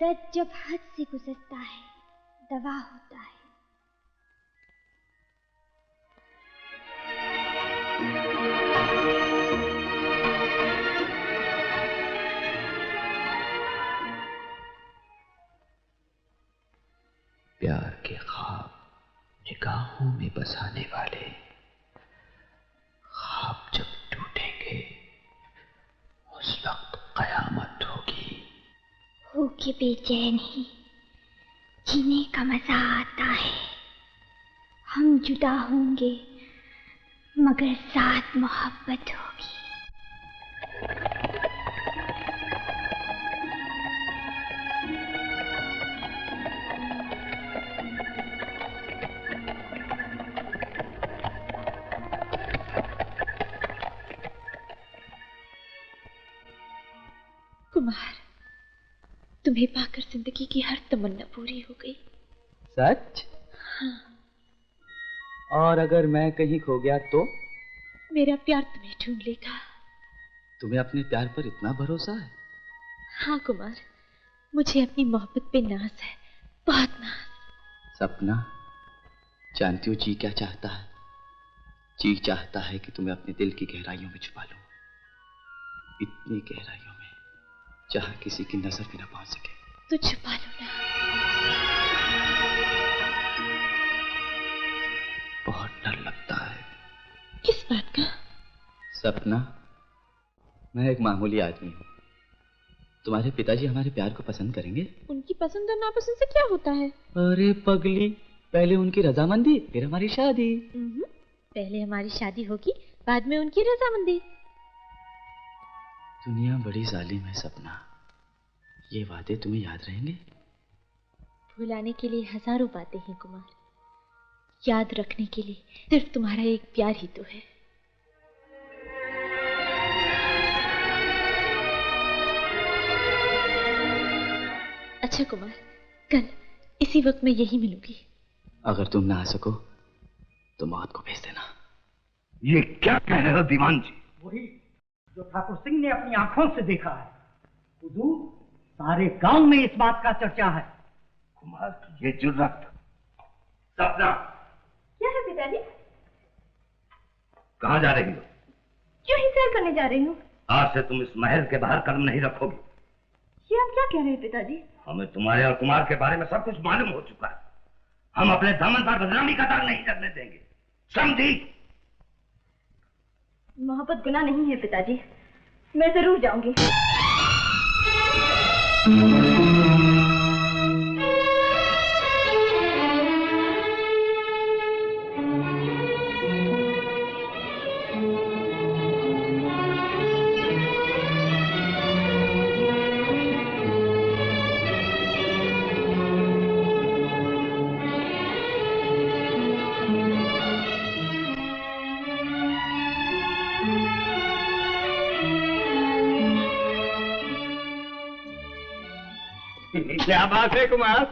Speaker 12: दर्द जब हद से गुजरता है दवा होता है।
Speaker 11: प्यार के ख्वाब निगाहों में बसाने वाले, ख्वाब जब टूटेंगे उस वक्त कयामत होगी।
Speaker 12: हो के बेचैन ही जीने का मजा आता है। हम जुदा होंगे मगर साथ मोहब्बत होगी।
Speaker 9: कुमार, तुम्हें पाकर जिंदगी की हर तमन्ना पूरी हो गई।
Speaker 5: सच?
Speaker 9: हाँ।
Speaker 5: और अगर मैं कहीं खो गया तो?
Speaker 9: मेरा प्यार तुम्हें ढूंढ लेगा।
Speaker 5: तुम्हें अपने प्यार पर इतना भरोसा है?
Speaker 9: हाँ कुमार, मुझे अपनी मोहब्बत पे नाज है, बहुत नाज।
Speaker 5: सपना, जानती हो जी क्या चाहता है? जी चाहता है कि तुम्हें अपने दिल की गहराइयों में छुपा लूं, इतनी गहराइयों में जहां किसी की नजर भी ना पहुंच सके।
Speaker 9: तो छुपा लो ना।
Speaker 5: बहुत डर लगता है।
Speaker 9: किस बात का?
Speaker 5: सपना, मैं एक मामूली आदमी हूँ। तुम्हारे पिताजी हमारे प्यार को पसंद करेंगे?
Speaker 9: उनकी पसंद और नापसंद से क्या होता है?
Speaker 5: अरे पगली, पहले उनकी रजामंदी फिर हमारी शादी।
Speaker 9: पहले हमारी शादी होगी, बाद में उनकी रजामंदी।
Speaker 5: दुनिया बड़ी जालिम है सपना। ये वादे तुम्हें याद रहेंगे?
Speaker 9: भुलाने के लिए हजारों बातें हैं कुमार, याद रखने के लिए सिर्फ तुम्हारा एक प्यार ही तो है। अच्छा कुमार, कल इसी वक्त मैं यही मिलूंगी।
Speaker 5: अगर तुम ना आ सको तो मौत को भेज देना।
Speaker 3: ये क्या कह रहे हो दीवान जी?
Speaker 10: वही जो ठाकुर सिंह ने अपनी आंखों से देखा है। हुजूर, सारे गांव में इस बात का चर्चा है।
Speaker 3: कुमार की ये जुर्रत। सपना,
Speaker 2: क्या है पिताजी?
Speaker 3: कहाँ जा रही हो?
Speaker 2: क्यों ही सैर करने जा रही हूँ।
Speaker 3: आज से तुम इस महल के बाहर कदम नहीं रखोगी।
Speaker 2: ये आप क्या कह रहे हैं पिताजी?
Speaker 3: हमें तुम्हारे और कुमार के बारे में सब कुछ मालूम हो चुका है। हम अपने दामन पर बदनामी का दाग नहीं लगने देंगे, समझी?
Speaker 2: मोहब्बत गुनाह नहीं है पिताजी, मैं जरूर जाऊंगी।
Speaker 10: क्या बात है कुमार,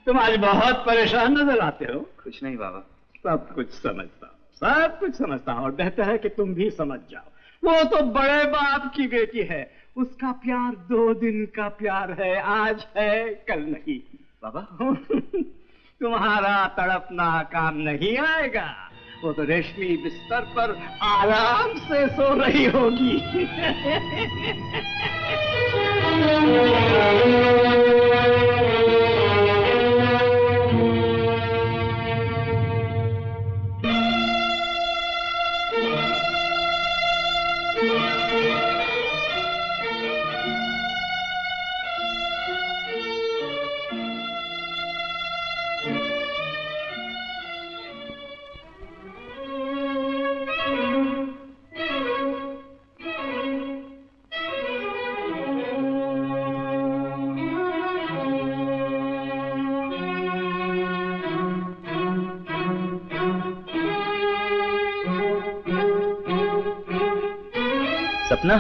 Speaker 10: तुम आज बहुत परेशान नजर आते हो।
Speaker 5: कुछ नहीं बाबा।
Speaker 10: सब कुछ समझता हूँ, सब कुछ समझता हूँ, और बेहतर है कि तुम भी समझ जाओ। वो तो बड़े बाप की बेटी है, उसका प्यार 2 दिन का प्यार है, आज है कल नहीं।
Speaker 5: बाबा
Speaker 10: तुम्हारा तड़पना काम नहीं आएगा। वो तो रेशमी बिस्तर पर आराम से सो रही होगी।
Speaker 5: सपना,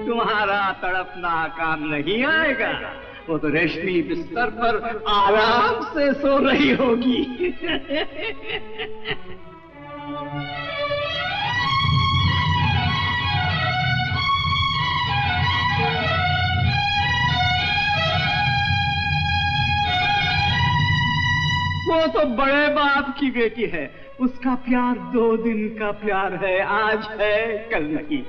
Speaker 10: तुम्हारा तड़पना काम नहीं आएगा। वो तो रेशमी बिस्तर पर आराम से सो रही होगी। वो तो बड़े बाप की बेटी है, उसका प्यार 2 दिन का प्यार है, आज है कल नहीं।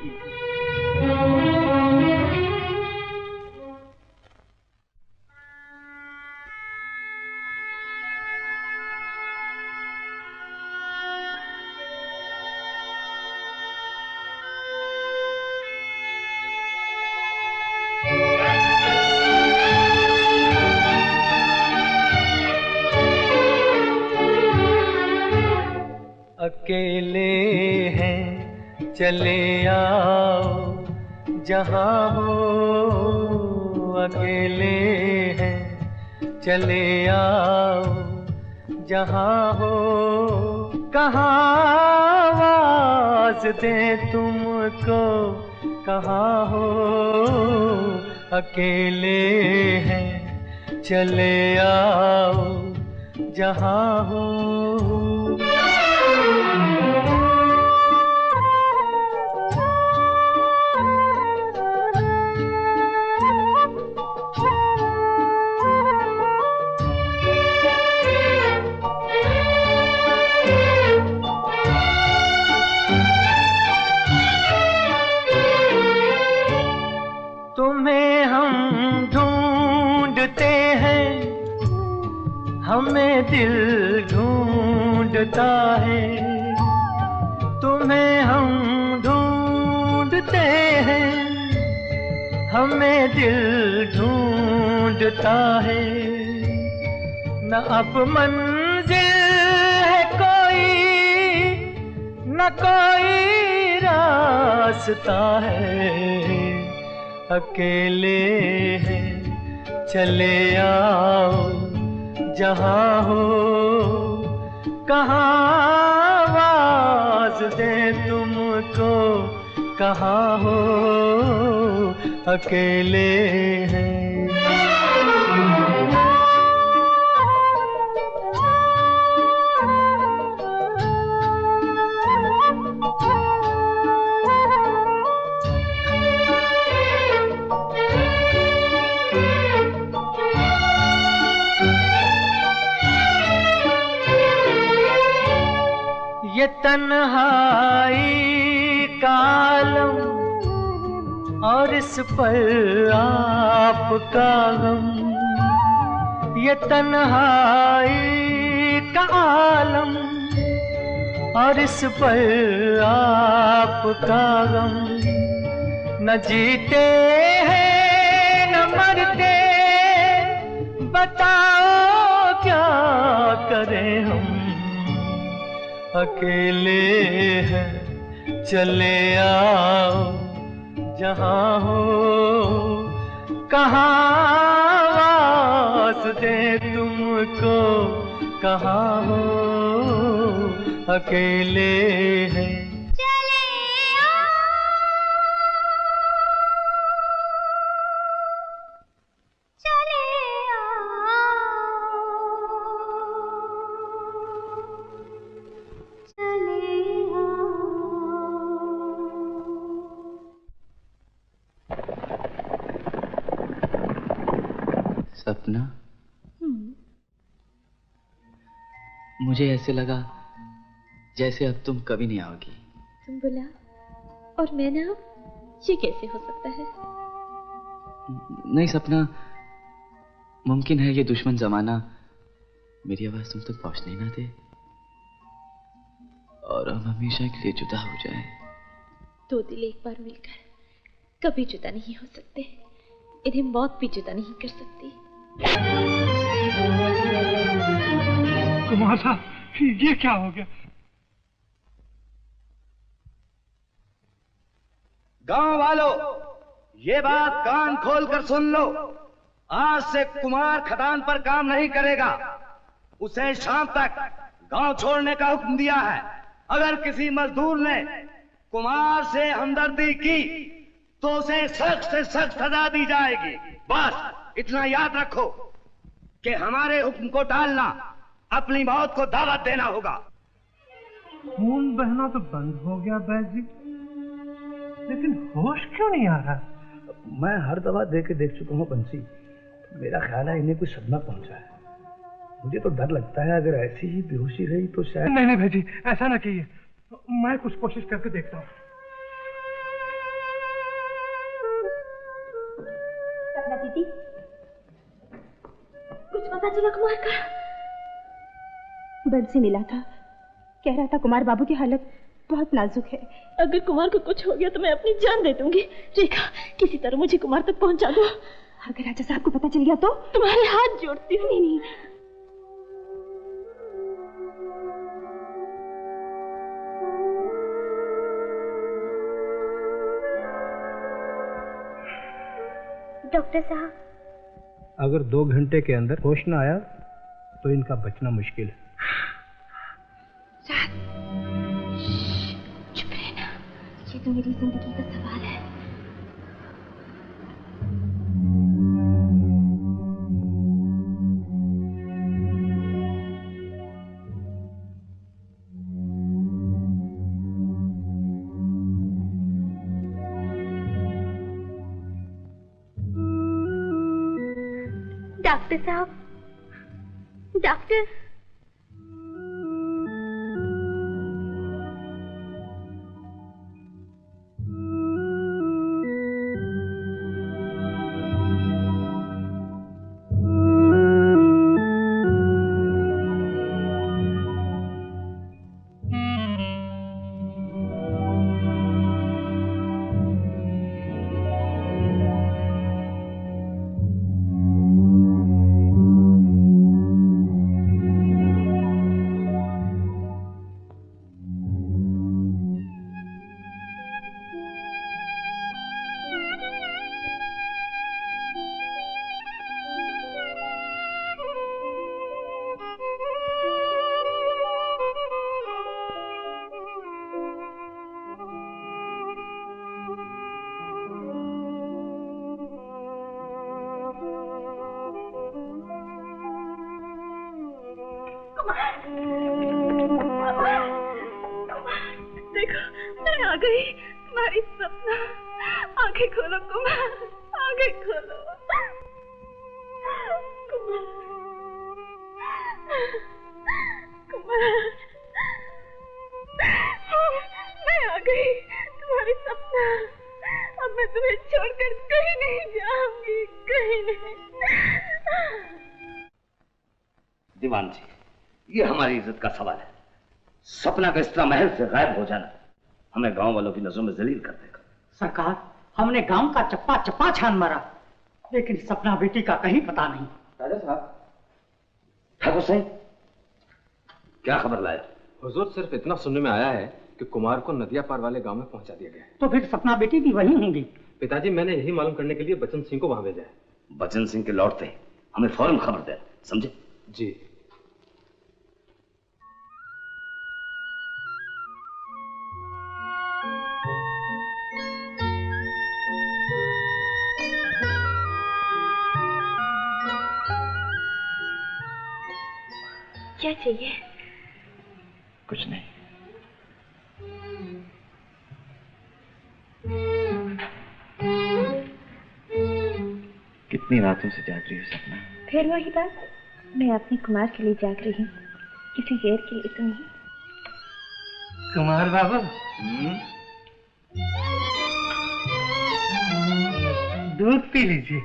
Speaker 8: अकेले हैं चले आओ जहाँ हो, अकेले हैं चले आओ जहाँ हो, कहाँ आवाज दे तुमको, कहाँ हो, अकेले हैं चले आओ जहाँ हो।
Speaker 6: हमें दिल ढूंढता है, तुम्हें हम ढूंढते हैं। हमें दिल ढूंढता है, न अब मंजिल है कोई, न कोई रास्ता है। अकेले हैं, चले आओ जहाँ हो, कहाँ आवाज दे तुमको, कहाँ हो, अकेले हैं। ये तन्हाई का आलम और इस पर आपका गम, ये तन्हाई का आलम और इस पर आपका गम। न जीते हैं न मरते, बताओ क्या करें हम। अकेले हैं, चले आओ जहाँ हो, कहाँ आवाज दे तुमको, कहाँ हो, अकेले हैं।
Speaker 5: सपना, मुझे ऐसे लगा जैसे अब तुम कभी नहीं आओगी।
Speaker 9: तुम बुला और मैं ना, ये कैसे हो सकता है?
Speaker 5: नहीं सपना, मुमकिन है ये दुश्मन जमाना मेरी आवाज तुम तक पहुंचने ना दे और हम हमेशा के लिए जुदा हो जाएं।
Speaker 9: दो दिल एक बार मिलकर कभी जुदा नहीं हो सकते, इन्हें मौत भी जुदा नहीं कर सकती।
Speaker 6: कुमार साहब, ये क्या हो गया?
Speaker 3: गांव वालों, ये बात कान खोलकर सुन लो। आज से कुमार खदान पर काम नहीं करेगा। उसे शाम तक गांव छोड़ने का हुक्म दिया है। अगर किसी मजदूर ने कुमार से हमदर्दी की तो उसे सख्त से सख्त सजा दी जाएगी। बस इतना याद रखो कि हमारे हुक्म को टालना अपनी मौत को दावत देना होगा।
Speaker 6: खून बहना तो बंद हो गया बैद जी, लेकिन होश क्यों नहीं आ रहा?
Speaker 13: मैं हर दवा दे के देख चुका हूँ बंसी, मेरा ख्याल है इन्हें कोई सदमा पहुंचा है। मुझे तो डर लगता है अगर ऐसी ही बेहोशी रही तो शायद।
Speaker 6: नहीं नहीं भाई जी, ऐसा ना कीजिए, मैं कुछ कोशिश करके देखता हूँ।
Speaker 12: सपना दीदी, कुछ पता चला कुमार का?
Speaker 2: बंसी मिला था, कह रहा था कुमार बाबू की हालत बहुत नाजुक है। अगर कुमार को कुछ हो गया तो मैं अपनी जान दे दूंगी। रेखा, किसी तरह मुझे कुमार तक पहुंचा दो। अगर राजा साहब को पता चल गया तो? तुम्हारे हाथ जोड़ती हूँ। नहीं नहीं,
Speaker 12: डॉक्टर साहब,
Speaker 13: अगर 2 घंटे के अंदर होश न आया तो इनका बचना मुश्किल है।
Speaker 12: चुप रहना, ये तो मेरी जिंदगी का सवाल है। डॉक्टर साहब, डॉक्टर,
Speaker 2: देखो मैं आ गई, तुम्हारी सपना। आंखें खोलो कुमार, आंखें खोलो कुमार। मैं आ गई, तुम्हारी सपना। अब मैं तुम्हें छोड़कर कहीं नहीं जाऊंगी, कहीं नहीं।
Speaker 3: दीवान जी, ये हमारी इज्जत का सवाल है। सपना का इस तरह महल से गायब हो जाना हमें गांव वालों की नजरों में जलील कर देगा।
Speaker 14: सरकार, हमने गांव का चप्पा चप्पा छान मारा, लेकिन सपना बेटी का कहीं पता नहीं।
Speaker 3: राजा साहब, ठाकुर सिंह, क्या खबर लाया?
Speaker 7: हुजूर, सिर्फ इतना सुनने में आया है कि कुमार को नदिया पार वाले गांव में पहुंचा दिया गया है।
Speaker 14: तो फिर सपना बेटी भी वहीं होंगी।
Speaker 7: पिताजी, मैंने यही मालूम करने के लिए बचन सिंह को वहां भेजा है।
Speaker 3: बचन सिंह के लौटते हमें फौरन खबर दे, समझे?
Speaker 7: जी।
Speaker 9: क्या चाहिए?
Speaker 3: कुछ नहीं।
Speaker 5: कितनी रातों से जाग रही हो सपना?
Speaker 9: फिर वही बात, मैं अपने कुमार के लिए जाग रही हूँ, किसी गैर के लिए तो नहीं।
Speaker 6: कुमार बाबू, दूध पी लीजिए।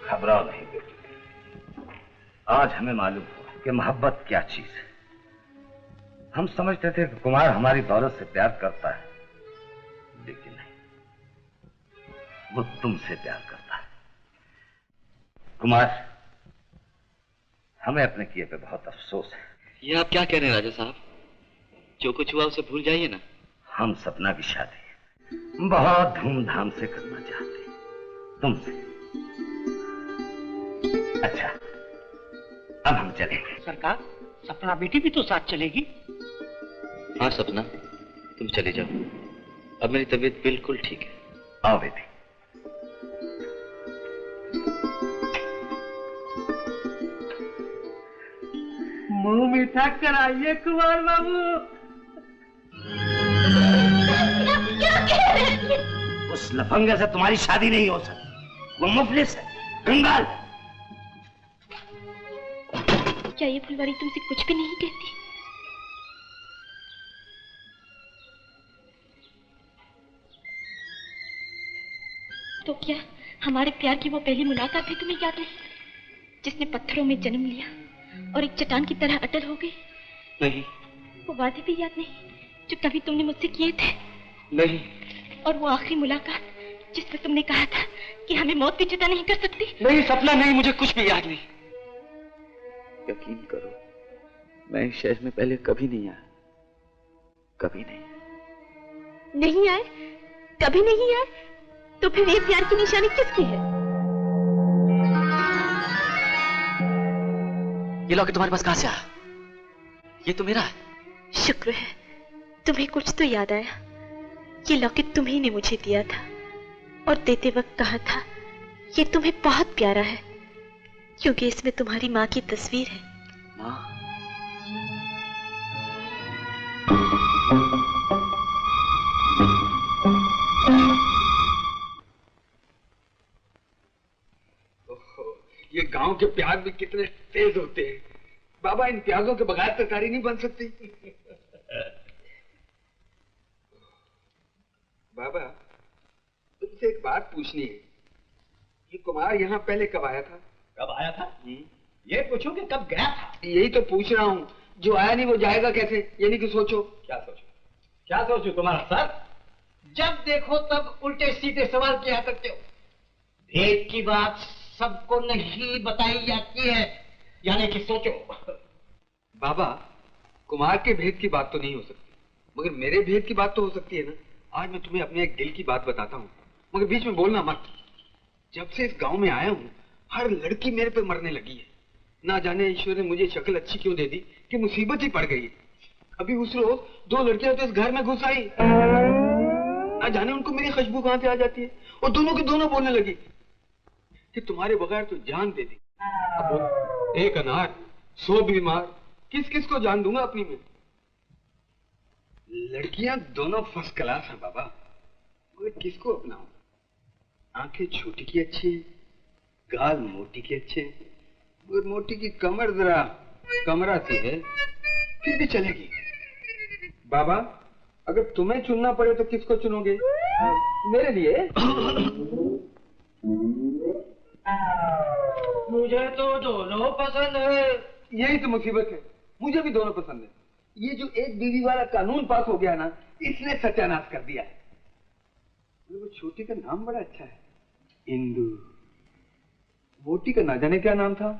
Speaker 3: घबराओ नहीं बेटी, आज हमें मालूम हुआ कि मोहब्बत क्या चीज है। हम समझते थे कि कुमार हमारी दौलत से प्यार करता है, लेकिन नहीं, वो तुमसे प्यार करता है। कुमार, हमें अपने किए पे बहुत अफसोस है।
Speaker 5: ये आप क्या कह रहे हैं राजा साहब? जो कुछ हुआ उसे भूल जाइए ना।
Speaker 3: हम सपना की शादी बहुत धूमधाम से करना चाहते हैं तुमसे। अच्छा, अब हम चलेंगे।
Speaker 14: सरकार, सपना बेटी भी तो साथ चलेगी।
Speaker 5: हाँ सपना, तुम चले जाओ, अब मेरी तबीयत बिल्कुल ठीक है।
Speaker 3: आओ बेटी।
Speaker 6: मुंह मीठा कराइए कुमार बाबू।
Speaker 3: उस लफंगे से तुम्हारी शादी नहीं हो सकती, वो मुफलिस है, कंगाल।
Speaker 9: क्या ये फुलवारी तुमसे कुछ भी नहीं कहती? तो क्या हमारे प्यार की वो पहली मुलाकात भी तुम्हें याद नहीं, जिसने पत्थरों में जन्म लिया और एक चट्टान की तरह अटल हो गई?
Speaker 5: नहीं।
Speaker 9: वो वादे भी याद नहीं जो कभी तुमने मुझसे किए थे?
Speaker 5: नहीं।
Speaker 9: और वो आखिरी मुलाकात जिसमें तुमने कहा था कि हमें मौत भी जुदा नहीं कर सकती?
Speaker 5: नहीं सपना, नहीं, मुझे कुछ भी याद नहीं। यकीन करो, मैं इस शहर में पहले कभी नहीं आया, कभी नहीं।
Speaker 9: नहीं आए? कभी नहीं आए? तो फिर ये प्यार की निशानी किसकी है?
Speaker 5: ये लॉकेट तुम्हारे पास कहां से आया? ये तो मेरा है।
Speaker 9: शुक्र है तुम्हें कुछ तो याद आया। ये लॉकेट तुम्ही ने मुझे दिया था और देते वक्त कहा था ये तुम्हें बहुत प्यारा है, क्योंकि इसमें तुम्हारी माँ की तस्वीर है।
Speaker 5: माँ?
Speaker 4: ये गांव के प्याज भी कितने तेज होते हैं। बाबा, इन प्याजों के बगैर तरकारी नहीं बन सकती। बाबा, तुमसे एक बात पूछनी है। ये कुमार यहाँ पहले कब आया था?
Speaker 10: कब आया था? ये पूछो कि कब गया था?
Speaker 4: यही तो पूछ रहा हूँ। जो आया नहीं वो जाएगा कैसे? यानी कि सोचो।
Speaker 10: क्या सोचो? क्या सोचो कुमार सर? जब देखो तब उल्टे सीधे सवाल किया करते हो। भेद की बात सबको नहीं बताई जाती है, यानी कि सोचो।
Speaker 4: बाबा, कुमार के भेद की बात तो नहीं हो सकती, मगर मेरे भेद की बात तो हो सकती है ना। आज मैं तुम्हें अपने एक दिल की बात बताता हूँ, मगर बीच में बोलना मत। जब से इस गांव में आया हूँ, हर लड़की मेरे पे मरने लगी है। ना जाने ईश्वर ने मुझे शक्ल अच्छी क्यों दे दी कि मुसीबत ही पड़ गई। अभी उस रोज 2 लड़कियां तो इस घर में घुस आई, ना जाने उनको मेरी खुशबू कहां से आ जाती है, और दोनों की दोनों बोलने लगी कि तुम्हारे बगैर तो जान दे दी। अब एक अनार 100 बीमार, किस किस को जान दूंगा अपनी में। लड़कियां दोनों फर्स्ट क्लास हैं बाबा, मगर किसको अपनाऊं। आंखें छोटी की अच्छी है, गाल मोटी की अच्छे है, मगर मोटी की कमर जरा कमरा सी है, फिर भी चलेगी। बाबा अगर तुम्हें चुनना पड़े तो किसको चुनोगे? मेरे लिए?
Speaker 8: मुझे तो दोनों पसंद है।
Speaker 4: यही तो मुसीबत है, मुझे भी दोनों पसंद है। ये जो एक बीवी वाला कानून पास हो गया ना, इसने सत्यानाश कर दिया है। वो छोटी का नाम बड़ा अच्छा है, इंदु। मोटी का ना जाने क्या नाम था?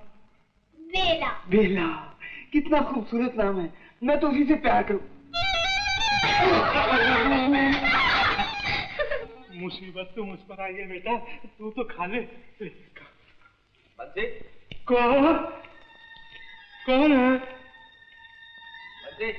Speaker 12: बेला।
Speaker 4: बेला, कितना खूबसूरत नाम है। मैं तो उसी से प्यार करूं।
Speaker 6: मुसीबत तो मुझ पर आई है बेटा, तू तो खा ले।
Speaker 4: बंदे
Speaker 6: कौन है?
Speaker 4: बंदे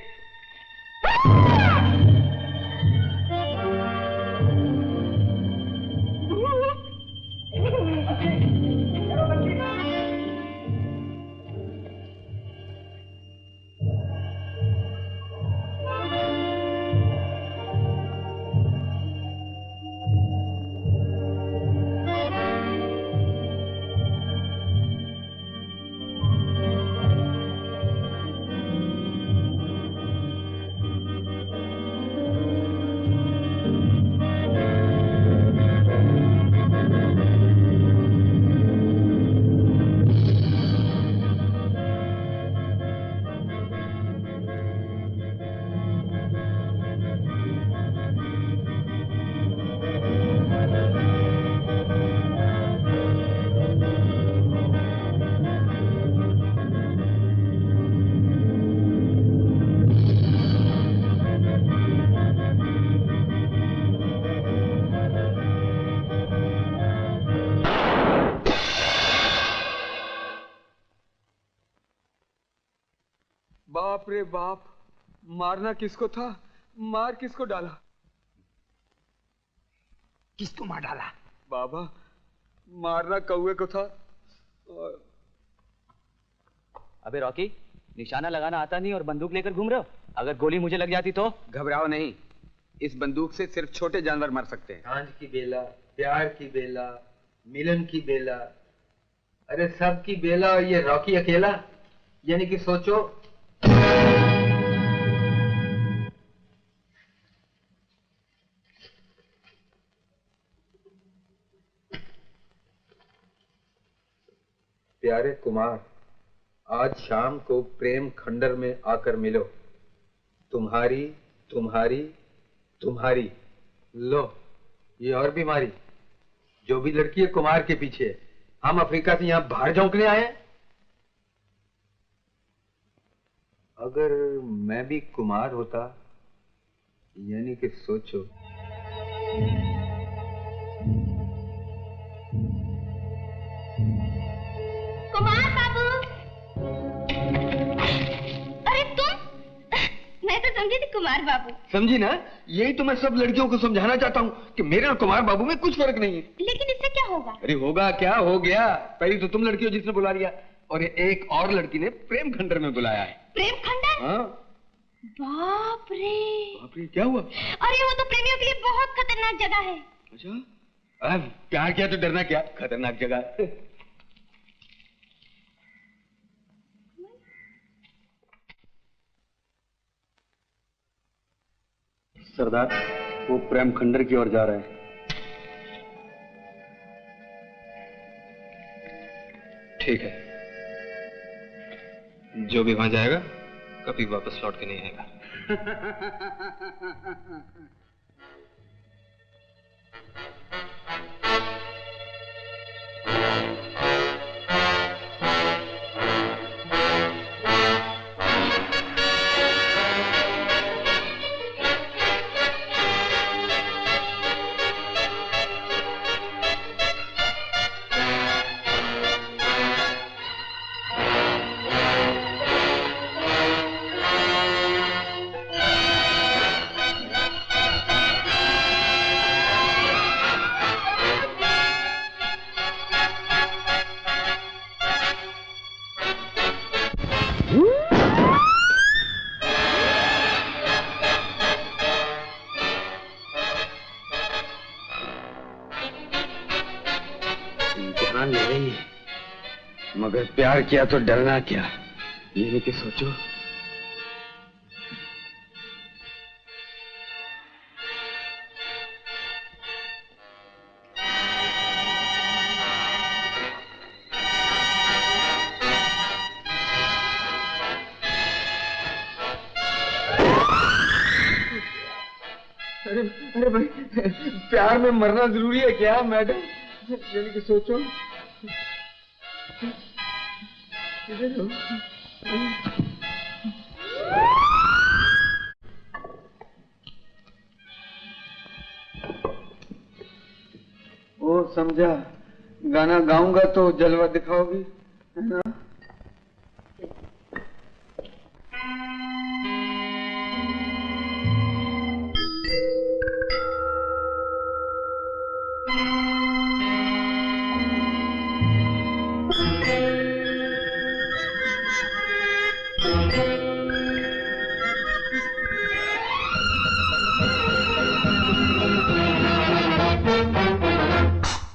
Speaker 4: बाप रे बाप, मारना किसको था, मार किसको डाला?
Speaker 10: किसको मार डाला?
Speaker 4: बाबा मारना कौवे को था। और...
Speaker 5: अबे रॉकी, निशाना लगाना आता नहीं और बंदूक लेकर घूम रहे हो? अगर गोली मुझे लग जाती तो?
Speaker 4: घबराओ नहीं, इस बंदूक से सिर्फ छोटे जानवर मर सकते हैं।
Speaker 1: सांझ की बेला, प्यार की बेला, मिलन की बेला, अरे सब की बेला, और ये रॉकी अकेला। यानी कि सोचो, प्यारे कुमार, आज शाम को प्रेम खंडर में आकर मिलो। तुम्हारी तुम्हारी तुम्हारी। लो ये और बीमारी, जो भी लड़की है कुमार के पीछे। हम अफ्रीका से यहाँ बाहर झोंकने आए हैं। अगर मैं भी कुमार होता, यानी कि सोचो,
Speaker 12: कुमार बाबू। अरे तुम? मैं तो समझी थी कुमार बाबू।
Speaker 4: समझी ना? यही तो मैं सब लड़कियों को समझाना चाहता हूँ कि मेरे और कुमार बाबू में कुछ फर्क नहीं है।
Speaker 12: लेकिन इससे क्या होगा?
Speaker 4: अरे होगा क्या, हो गया। पहली तो तुम लड़की हो जिसने बुला लिया, और एक और लड़की ने प्रेम खंडर में बुलाया है।
Speaker 12: प्रेम खंडर?
Speaker 4: हाँ।
Speaker 12: बाप रे।
Speaker 4: बाप रे, क्या हुआ?
Speaker 12: अरे वो तो प्रेमियों के लिए बहुत खतरनाक जगह है।
Speaker 4: अच्छा, प्यार किया तो डरना क्या, खतरनाक जगह।
Speaker 15: सरदार, वो प्रेम खंडर की ओर जा रहे हैं।
Speaker 7: ठीक है, जो भी वहां जाएगा कभी वापस लौट के नहीं आएगा।
Speaker 4: अरे प्यार किया तो डरना क्या, ये नहीं कि सोचो।
Speaker 16: अरे भाई, प्यार में मरना जरूरी है क्या मैडम? यानी कि सोचो। इधर हो। ओ समझा, गाना गाऊंगा तो जलवा दिखाओगी, है ना?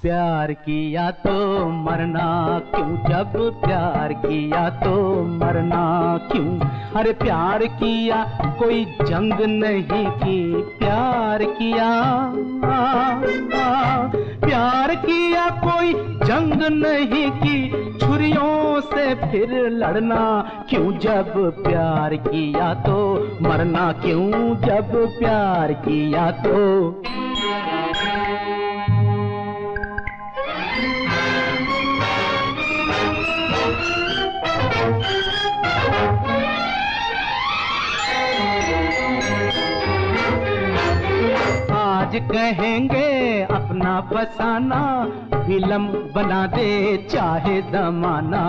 Speaker 17: प्यार किया तो मरना क्यों, जब प्यार किया तो मरना क्यों। अरे प्यार किया कोई जंग नहीं की, प्यार किया प्यार किया कोई जंग नहीं की, छुरियों से फिर लड़ना क्यों, जब प्यार किया तो मरना क्यों, जब प्यार किया तो। आज कहेंगे अपना फसाना, फिल्म बना दे चाहे जमाना।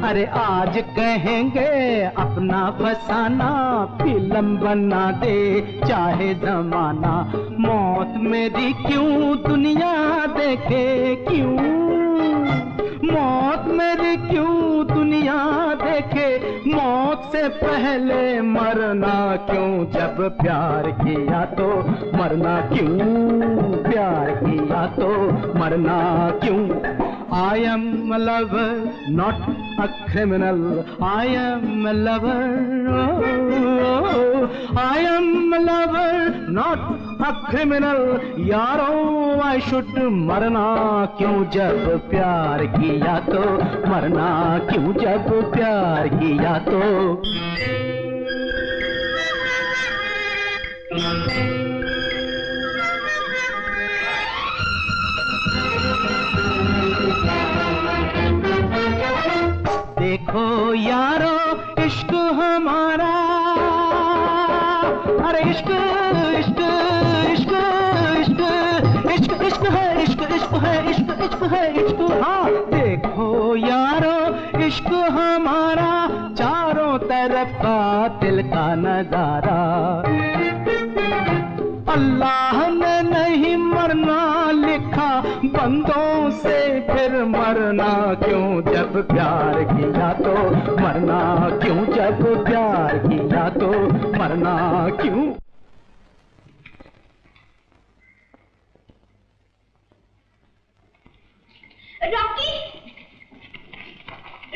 Speaker 17: अरे आज कहेंगे अपना फसाना, फिल्म बना दे चाहे जमाना। मौत मेरी क्यों दुनिया देखे, क्यों मौत मेरी क्यों दुनिया देखे, मौत से पहले मरना क्यों, जब प्यार किया तो मरना क्यों, प्यार किया तो मरना क्यों। I am a lover, not a criminal. I am a lover. Oh, I am a lover, not a criminal. यारो I should मरना क्यों, जब प्यार किया तो मरना क्यों, जब प्यार किया तो। देखो यारो इश्क हमारा, अरे इश्क इश्क इश्क इश्क इश्क इश्क है, इश्क इश्क है, इश्क इश्क है, इश्क। हाँ देखो यारो इश्क हमारा, चारों तरफ का दिल का नजारा। अल्लाह ने नहीं मरना लिखा, बंदों से फिर मरना क्यों, जब प्यार किया तो मरना क्यों, जब प्यार किया तो मरना क्यों।
Speaker 2: रॉकी,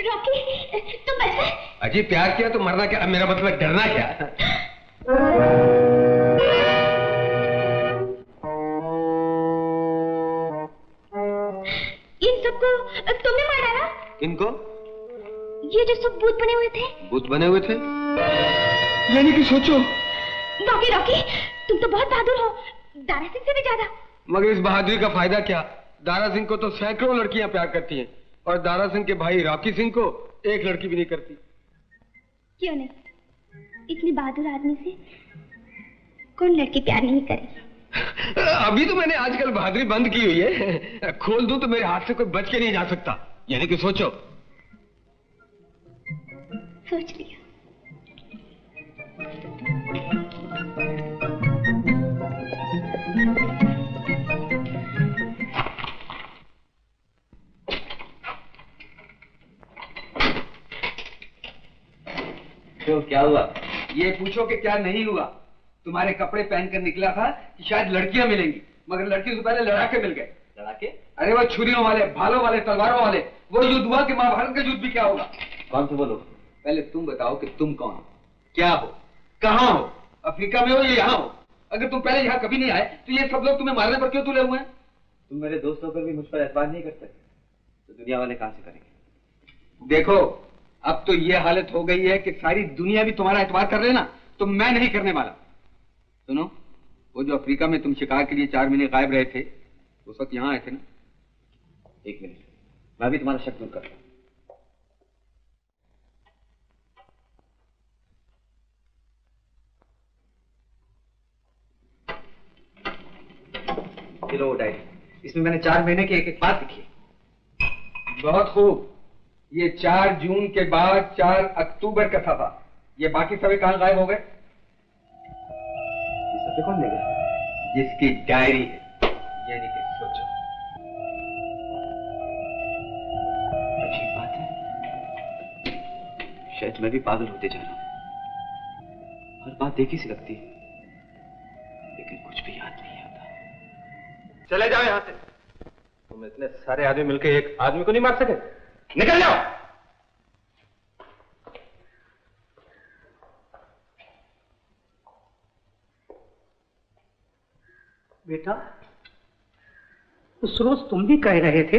Speaker 2: रॉकी तुम बच गए।
Speaker 4: अजी प्यार किया तो मरना क्या, मेरा मतलब डरना क्या।
Speaker 2: इन सबको तुमने मारा ना?
Speaker 4: इनको?
Speaker 2: ये जो सब भूत बने हुए थे।
Speaker 4: भूत बने हुए थे? यानी कि सोचो।
Speaker 2: रॉकी रॉकी तुम तो बहुत बहादुर हो, दारा सिंह से भी ज्यादा।
Speaker 4: मगर इस बहादुरी का फायदा क्या, दारा सिंह को तो सैकड़ों लड़कियां प्यार करती हैं, और दारा सिंह के भाई रॉकी सिंह को एक लड़की भी नहीं करती।
Speaker 2: क्यों नहीं, इतने बहादुर आदमी से कौन लड़की प्यार नहीं करेगी।
Speaker 4: अभी तो मैंने आजकल बहादुरी बंद की हुई है, खोल दूं तो मेरे हाथ से कोई बच के नहीं जा सकता। यानी कि सोचो।
Speaker 2: सोच लिया।
Speaker 4: तो क्या हुआ? ये पूछो कि क्या नहीं हुआ। तुम्हारे कपड़े पहनकर निकला था कि शायद लड़कियां मिलेंगी, मगर लड़की से पहले लड़ाके मिल गए।
Speaker 5: लड़ाके?
Speaker 4: अरे वो छुरियों वाले, भालों वाले, तलवारों वाले, वो युद्ध हुआ कि महाभारत का युद्ध भी क्या होगा?
Speaker 5: कौन थे वो लोग?
Speaker 4: पहले तुम बताओ कि तुम कौन हो, क्या हो, कहाँ हो, अफ्रीका में हो या यहाँ हो? अगर तुम पहले यहाँ कभी नहीं आए तो ये सब लोग तुम्हें मारने पर क्यों तुले हुए हैं?
Speaker 5: तुम मेरे दोस्तों पर भी मुझ पर एतबार नहीं करते तो दुनिया वाले कहाँ से करेंगे?
Speaker 4: देखो अब तो ये हालत हो गई है कि सारी दुनिया भी तुम्हारा एतबार कर लेना, तो मैं नहीं करने वाला। सुनो, वो जो अफ्रीका में तुम शिकार के लिए 4 महीने गायब रहे थे, उस वक्त यहाँ आए थे ना?
Speaker 5: 1 मिनट, मैं भी तुम्हारा शक दूर कर रहा हूं। लो डायरी, इसमें मैंने 4 महीने की एक बात लिखी है।
Speaker 4: बहुत खूब। ये 4 जून के बाद 4 अक्टूबर का था। ये बाकी सभी कहां गायब हो गए?
Speaker 5: ये सब कौन ले गया?
Speaker 4: जिसकी डायरी है, यानी कि सोचो।
Speaker 5: अच्छी बात है, शायद मैं भी पागल होते जा रहा हूं। हर बात देखी सी लगती है, लेकिन कुछ भी याद नहीं आता।
Speaker 7: चले जाओ यहां से। तुम इतने सारे आदमी मिलकर एक आदमी को नहीं मार सके? निकल जाओ।
Speaker 14: बेटा, उस रोज तुम भी कह रहे थे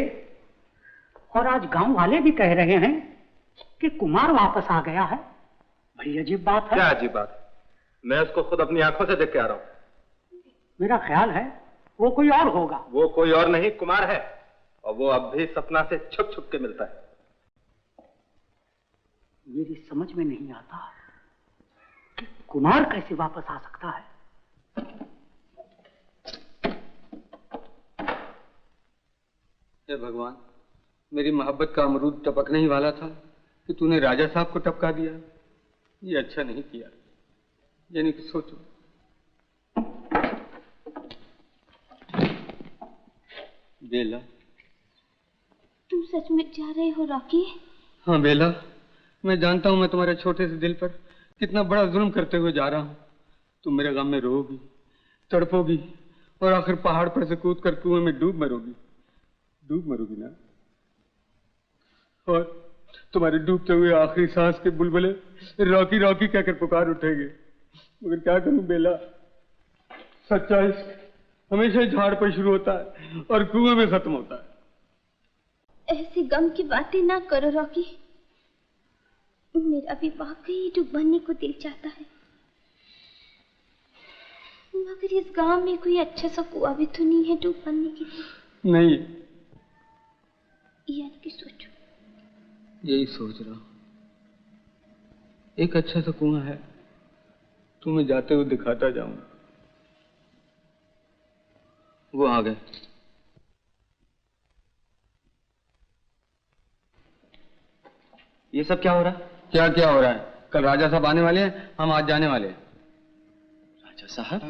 Speaker 14: और आज गांव वाले भी कह रहे हैं कि कुमार वापस आ गया है। बड़ी अजीब बात है।
Speaker 7: क्या अजीब बात? मैं उसको खुद अपनी आंखों से देख के आ रहा हूं।
Speaker 14: मेरा ख्याल है वो कोई और होगा।
Speaker 7: वो कोई और नहीं, कुमार है, और वो अब भी सपना से छुप छुप के मिलता है।
Speaker 14: मेरी समझ में नहीं आता कि कुमार कैसे वापस आ सकता है।
Speaker 4: हे भगवान, मेरी मोहब्बत का अमरूद टपकने ही वाला था कि तूने राजा साहब को टपका दिया। ये अच्छा नहीं किया। यानी कि सोचो, बेला।
Speaker 12: तुम सच में जा रहे हो रॉकी?
Speaker 4: हाँ बेला, मैं जानता हूं मैं तुम्हारे छोटे से दिल पर कितना बड़ा जुल्म करते हुए जा रहा हूं। तुम मेरे गम में रोओगी, तड़पोगी और आखिर पहाड़ पर से कूद कर कुएं में डूब मरोगी। डूब मरोगी ना? और तुम्हारे डूबते हुए आखिरी सांस के बुलबुले रॉकी रॉकी कहकर पुकार उठेंगे। मगर क्या करूं बेला, सच्चा इश्क हमेशा झाड़ पर शुरू होता है और कुएं में खत्म होता है।
Speaker 12: ऐसी गम की बातें ना करो रॉकी। मेरा भी वाकई डूब मरने को दिल चाहता है, मगर इस गांव में कोई अच्छा सा कुआं भी तो नहीं है डूब मरने के लिए।
Speaker 4: नहीं,
Speaker 12: यानी कि सोचो।
Speaker 4: यही सोच रहा हूं। एक अच्छा सा कुआं है, तुम्हें जाते हुए दिखाता जाऊंगा। वो आ गए।
Speaker 5: ये सब क्या हो रहा है?
Speaker 4: क्या क्या हो रहा है? कल राजा साहब आने वाले हैं, हम आज जाने वाले हैं।
Speaker 5: राजा साहब?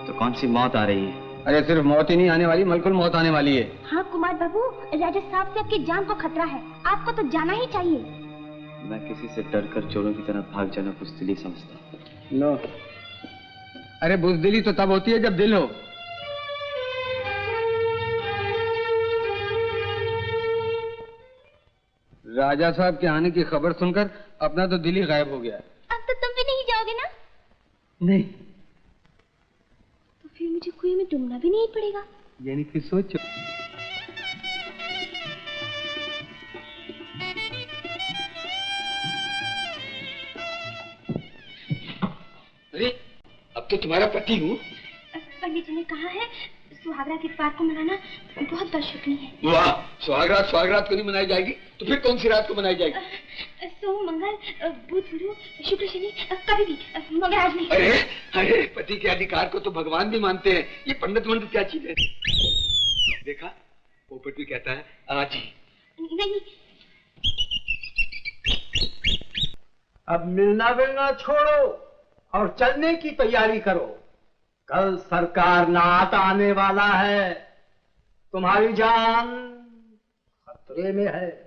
Speaker 5: तो कौन सी मौत आ रही है?
Speaker 4: अरे सिर्फ मौत ही नहीं आने वाली, बिल्कुल मौत आने वाली है।
Speaker 12: हाँ कुमार बाबू, राजा साहब से आपकी जान को खतरा है, आपको तो जाना ही चाहिए।
Speaker 5: मैं किसी से डरकर चोरों की तरह भाग जाना बुज़दिली समझता।
Speaker 4: नो, अरे बुज़दिली तो तब होती है जब दिल हो। राजा साहब के आने की खबर सुनकर अपना तो दिल ही गायब हो गया है।
Speaker 12: अब तो तुम भी नहीं जाओगे ना?
Speaker 4: नहीं।
Speaker 12: तो फिर मुझे कुएं में डूबना भी नहीं पड़ेगा।
Speaker 4: यानी कि सोचो। अरे अब तो तुम्हारा पति हूँ।
Speaker 12: पंडित जी ने कहा है सुहागरात इस बात को मनाना बहुत बदशुक्री है।
Speaker 4: वाह, सुहागरात को नहीं मनाई जाएगी तो फिर कौन सी रात को मनाई जाएगी?
Speaker 12: सोम, मंगल, बुध, गुरु, शुक्र, शनि, कभी भी, मगर आज नहीं।
Speaker 4: अरे अरे, पति के अधिकार को तो भगवान भी मानते हैं। ये पंडित मंडित क्या चीज है? देखा, पोपट भी कहता है आज ही।
Speaker 12: नहीं।
Speaker 10: अब मिलना विलना छोड़ो और चलने की तैयारी करो। कल सरकार नाथ आने वाला है, तुम्हारी जान खतरे में है।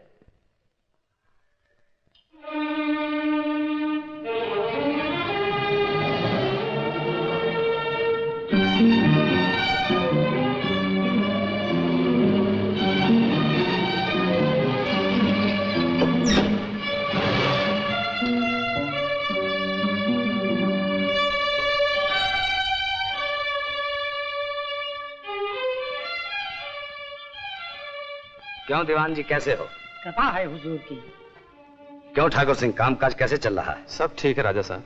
Speaker 3: क्यों दीवान जी, कैसे हो?
Speaker 14: कृपा है हुजूर की।
Speaker 3: क्यों ठाकुर सिंह, कामकाज कैसे चल रहा है?
Speaker 7: सब ठीक है राजा साहब।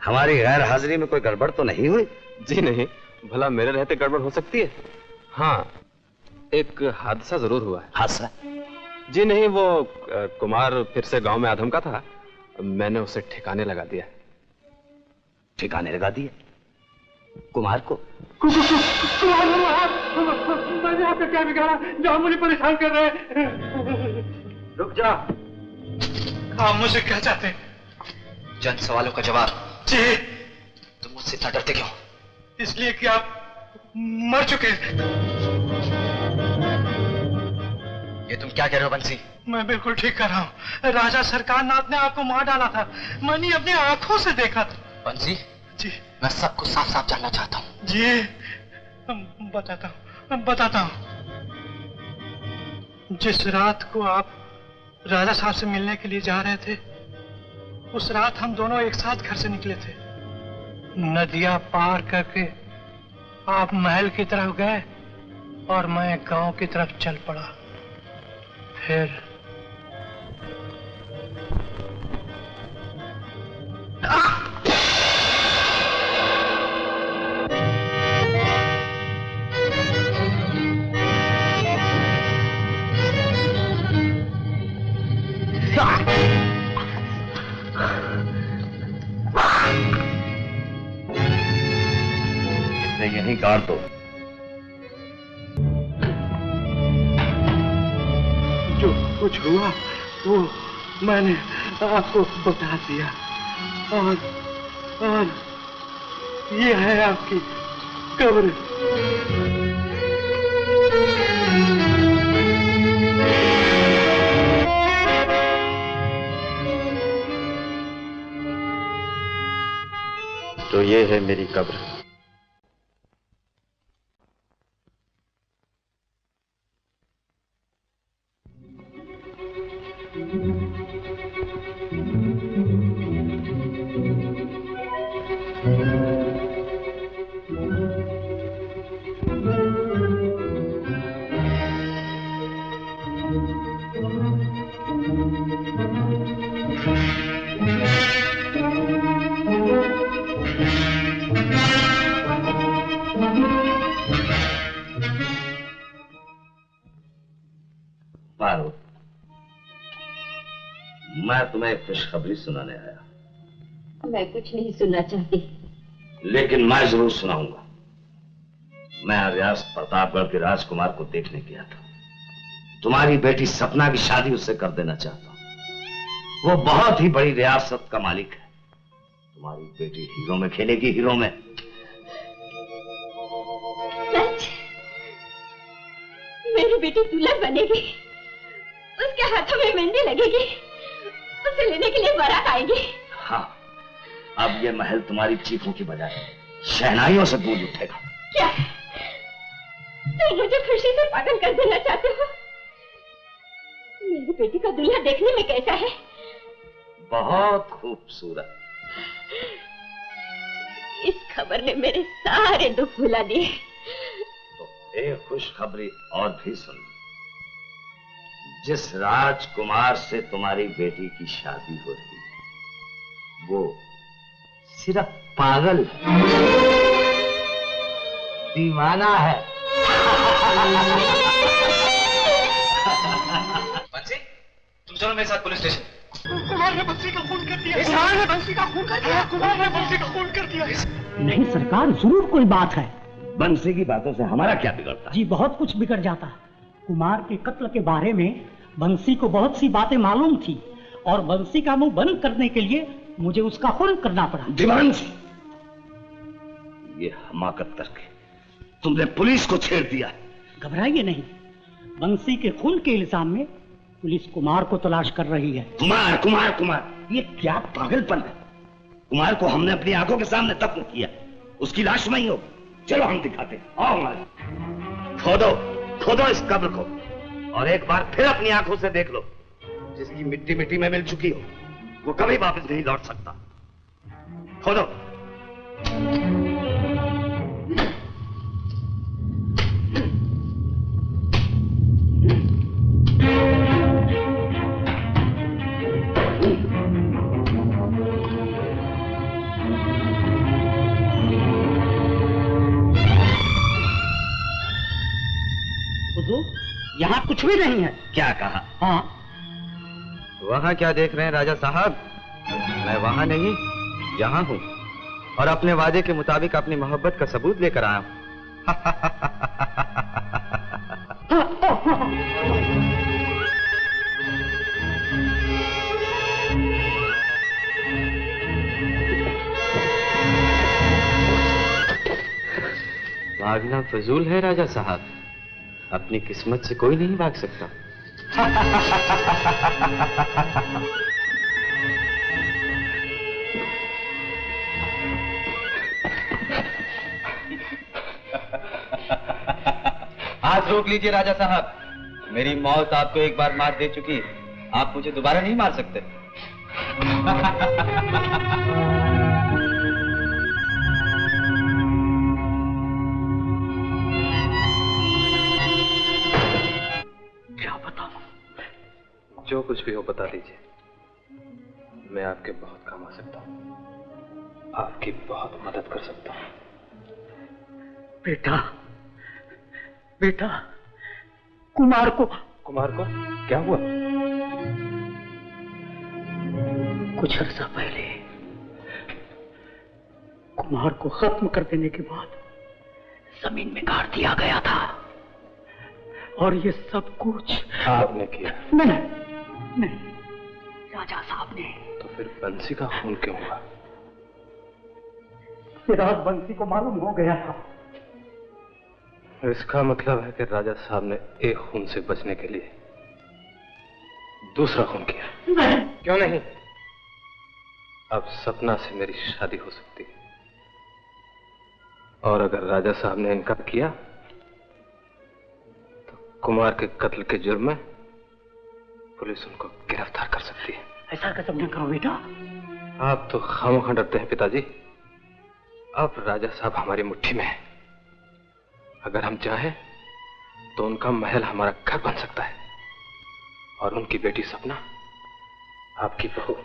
Speaker 3: हमारी गैर हाजिरी में कोई गड़बड़ तो नहीं हुई?
Speaker 7: जी नहीं, भला मेरे रहते गड़बड़ हो सकती है? हाँ, एक हादसा जरूर हुआ है।
Speaker 3: हादसा?
Speaker 7: जी नहीं, वो कुमार फिर से गांव में आधमका था, मैंने उसे ठिकाने लगा दिया।
Speaker 3: ठिकाने लगा दिया? कुमार को?
Speaker 6: मैंने आपका क्या बिगाड़ा जो मुझे परेशान कर रहे हैं?
Speaker 3: रुक जा।
Speaker 6: आप मुझसे क्या चाहते हैं?
Speaker 5: चंद सवालों का जवाब।
Speaker 6: जी।
Speaker 5: तुम मुझसे इतना डरते क्यों?
Speaker 6: इसलिए कि आप मर चुके हैं।
Speaker 5: ये तुम क्या कह रहे हो बंसी?
Speaker 6: मैं बिल्कुल ठीक कर रहा हूँ। राजा सरकार नाथ ने आपको मार डाला था, मैंने अपनी आंखों से देखा था।
Speaker 5: बंसी?
Speaker 6: जी।
Speaker 5: मैं सब कुछ साफ साफ जानना चाहता हूँ।
Speaker 6: जी बताता हूँ। जिस रात को आप राजा साहब से मिलने के लिए जा रहे थे, उस रात हम दोनों एक साथ घर से निकले थे। नदियां पार करके आप महल की तरफ गए और मैं गांव की तरफ चल पड़ा। फिर
Speaker 3: इसे यहीं गाड़ दो।
Speaker 6: जो कुछ हुआ वो मैंने आपको बता दिया, और ये है आपकी कब्र।
Speaker 5: तो ये है मेरी कब्र।
Speaker 3: पारो, मैं तुम्हें एक खुशखबरी सुनाने आया।
Speaker 2: मैं कुछ नहीं सुनना चाहती।
Speaker 3: लेकिन मैं जरूर सुनाऊंगा। मैं रियासत प्रतापगढ़ के राजकुमार को देखने गया था। तुम्हारी बेटी सपना की शादी उससे कर देना चाहता हूं। वो बहुत ही बड़ी रियासत का मालिक है। तुम्हारी बेटी हीरो में खेलेगी, हीरो में।
Speaker 2: सच? मेरी बेटी दुल्हन बनेगी, उसके हाथों में मेहंदी लगेगी, उसे लेने के लिए बारात आएगी।
Speaker 3: हाँ, अब ये महल तुम्हारी चीखों की बजाय शहनाइयों से गूंज उठेगा।
Speaker 2: क्या तुम मुझे खुशी से पागल कर देना चाहते हो? मेरी बेटी का दुल्हा देखने में कैसा है?
Speaker 3: बहुत खूबसूरत।
Speaker 2: इस खबर ने मेरे सारे दुख भुला दिए।
Speaker 3: तो एक खुशखबरी और भी सुन। जिस राजकुमार से तुम्हारी बेटी की शादी हो रही है, वो सिर्फ पागल है, दीवाना है।
Speaker 5: बंसी, तुम चलो मेरे साथ पुलिस स्टेशन।
Speaker 6: कुमार ने बंसी का खून कर दिया। कुमार ने बंसी का खून कर दिया। कुमार ने बंसी का खून कर दिया।
Speaker 14: नहीं सरकार, जरूर कोई बात है।
Speaker 3: बंसी की बातों से हमारा क्या बिगड़ता?
Speaker 14: जी बहुत कुछ बिगड़ जाता है। कुमार के कत्ल के बारे में बंसी को बहुत सी बातें मालूम थी, और बंसी का मुंह बंद करने के लिए मुझे उसका खून करना पड़ा।
Speaker 3: दीवान जी, ये हमाकत करके तुमने पुलिस को छेड़ दिया।
Speaker 14: घबराइए नहीं, बंसी के खून के इल्जाम में पुलिस कुमार को तलाश कर रही है।
Speaker 3: कुमार कुमार कुमार, ये क्या पागलपन है? कुमार को हमने अपनी आंखों के सामने दफन किया, उसकी लाश वहीं हो। चलो हम दिखाते हैं। आओ हमारे। खोदो खोदो इस कब्र को, और एक बार फिर अपनी आंखों से देख लो। जिसकी मिट्टी मिट्टी में मिल चुकी हो, वो कभी वापस नहीं लौट सकता। खोदो।
Speaker 14: कुछ भी नहीं है।
Speaker 3: क्या कहा?
Speaker 14: हाँ।
Speaker 5: वहां क्या देख रहे हैं राजा साहब? मैं वहां नहीं, यहाँ हूँ और अपने वादे के मुताबिक अपनी मोहब्बत का सबूत लेकर आया हूँ। भागना फजूल है राजा साहब, अपनी किस्मत से कोई नहीं भाग सकता। हाथ रोक लीजिए राजा साहब, मेरी मौत आपको एक बार मार दे चुकी, आप मुझे दोबारा नहीं मार सकते।
Speaker 7: क्या बताऊं? जो कुछ भी हो बता दीजिए, मैं आपके बहुत काम आ सकता हूं, आपकी बहुत मदद कर सकता हूं।
Speaker 14: बेटा, बेटा, कुमार को
Speaker 7: क्या हुआ?
Speaker 14: कुछ अर्सा पहले कुमार को खत्म कर देने के बाद जमीन में गाड़ दिया गया था, और ये सब कुछ
Speaker 7: आपने किया?
Speaker 14: नहीं, राजा साहब ने।
Speaker 7: तो फिर बंसी का खून क्यों हुआ?
Speaker 14: राज बंसी को मालूम हो गया था।
Speaker 7: इसका मतलब है कि राजा साहब ने एक खून से बचने के लिए दूसरा खून किया।
Speaker 14: नहीं।
Speaker 7: क्यों नहीं? अब सपना से मेरी शादी हो सकती है, और अगर राजा साहब ने इनकार किया तो कुमार के कत्ल के जुर्म में पुलिस उनको गिरफ्तार कर सकती है।
Speaker 14: ऐसा कसम न करो बेटा।
Speaker 7: आप तो खामोखा डरते हैं पिताजी। अब राजा साहब हमारी मुट्ठी में है, अगर हम चाहें तो उनका महल हमारा घर बन सकता है, और उनकी बेटी सपना आपकी बहू।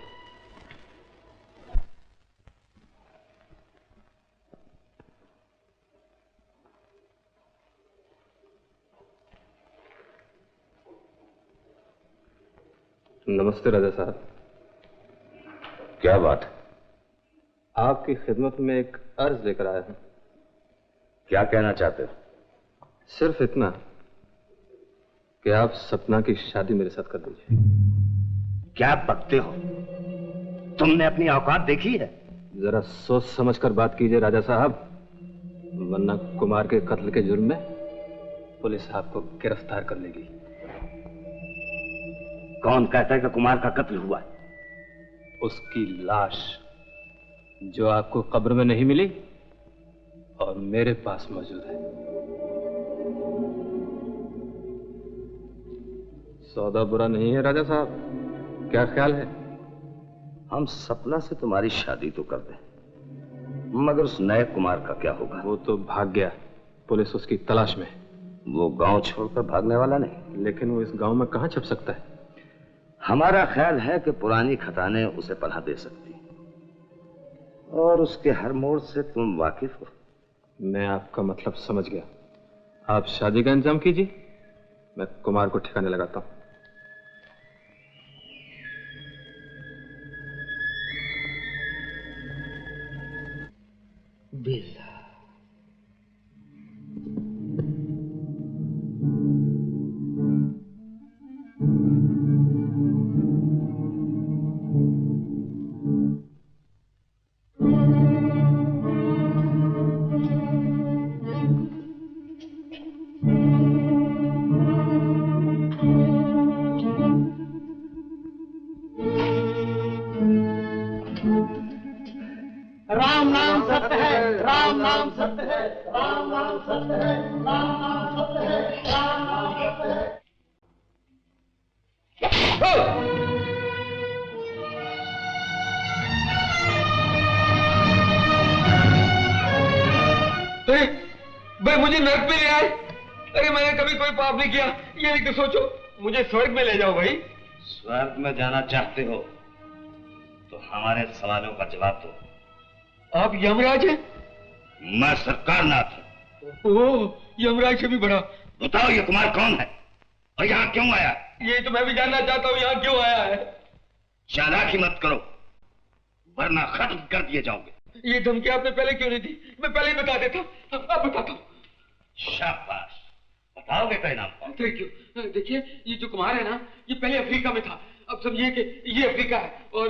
Speaker 7: नमस्ते राजा साहब।
Speaker 3: क्या बात है?
Speaker 7: आपकी खिदमत में एक अर्ज लेकर आया हूं।
Speaker 3: क्या कहना चाहते हो?
Speaker 7: सिर्फ इतना कि आप सपना की शादी मेरे साथ कर दीजिए।
Speaker 3: क्या बकते हो? तुमने अपनी औकात देखी है?
Speaker 7: जरा सोच समझ कर बात कीजिए राजा साहब, वरना कुमार के कत्ल के जुर्म में पुलिस आपको गिरफ्तार कर लेगी।
Speaker 3: कौन कहता है कि कुमार का कत्ल हुआ?
Speaker 7: उसकी लाश जो आपको कब्र में नहीं मिली और मेरे पास मौजूद है। सौदा बुरा नहीं है राजा साहब, क्या ख्याल है?
Speaker 3: हम सपना से तुम्हारी शादी तो कर दें, मगर उस नए कुमार का क्या होगा?
Speaker 7: वो तो भाग गया, पुलिस उसकी तलाश में।
Speaker 3: वो गांव छोड़कर भागने वाला नहीं।
Speaker 7: लेकिन वो इस गांव में कहां छुप सकता है?
Speaker 3: हमारा ख्याल है कि पुरानी खतानें उसे पनाह दे सकती, और उसके हर मोड़ से तुम वाकिफ हो।
Speaker 7: मैं आपका मतलब समझ गया। आप शादी का इंतजाम कीजिए, मैं कुमार को ठिकाने लगाता हूं।
Speaker 3: बिल्ला
Speaker 14: राम नाम सत्य है, राम नाम सत्य है, राम नाम सत्य है, राम नाम सत्य है, राम नाम सत्य है।
Speaker 4: अरे भाई, मुझे नर्क में ले आए। अरे मैंने कभी कोई पाप नहीं किया, ये नहीं तो सोचो, मुझे स्वर्ग में ले जाओ भाई।
Speaker 3: स्वर्ग में जाना चाहते हो तो हमारे सवालों का जवाब दो।
Speaker 4: आप यमराज हैं?
Speaker 3: मैं सरकार नाथ हूं।
Speaker 4: ओह, यमराज से भी बड़ा।
Speaker 3: बताओ ये कुमार कौन है? और यहाँ क्यों आया?
Speaker 4: ये तो मैं भी जानना चाहता हूँ, यहाँ क्यों आया है?
Speaker 3: चालाकी मत करो वरना खत्म कर दिए जाओगे।
Speaker 4: ये धमकी आपने पहले क्यों नहीं दी? मैं पहले ही बता देता। अब बताता हूँ।
Speaker 3: शाबाश, बताओगे तो इनाम पाओगे।
Speaker 4: Thank you. देखिए ये जो कुमार है ना, ये पहले अफ्रीका में था। अब समझिए कि ये अफ्रीका है और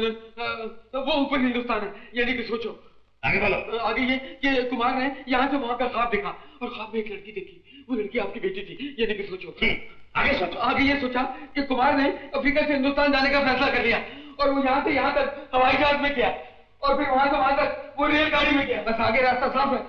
Speaker 4: वो ऊपर हिंदुस्तान है। यानी कि सोचो।
Speaker 3: आगे बोलो।
Speaker 4: आगे ये कि कुमार ने यहाँ से वहां का ख्वाब देखा और ख्वाब में एक लड़की देखी। वो लड़की आपकी बेटी थी। यानी कि सोचो।
Speaker 3: आगे सोचो।
Speaker 4: आगे ये सोचा कि कुमार ने अफ्रीका से हिंदुस्तान जाने का फैसला कर लिया और वो यहाँ से यहाँ तक हवाई जहाज में किया और फिर वहां से वहां तक वो रेलगाड़ी में किया। बस आगे रास्ता साफ है।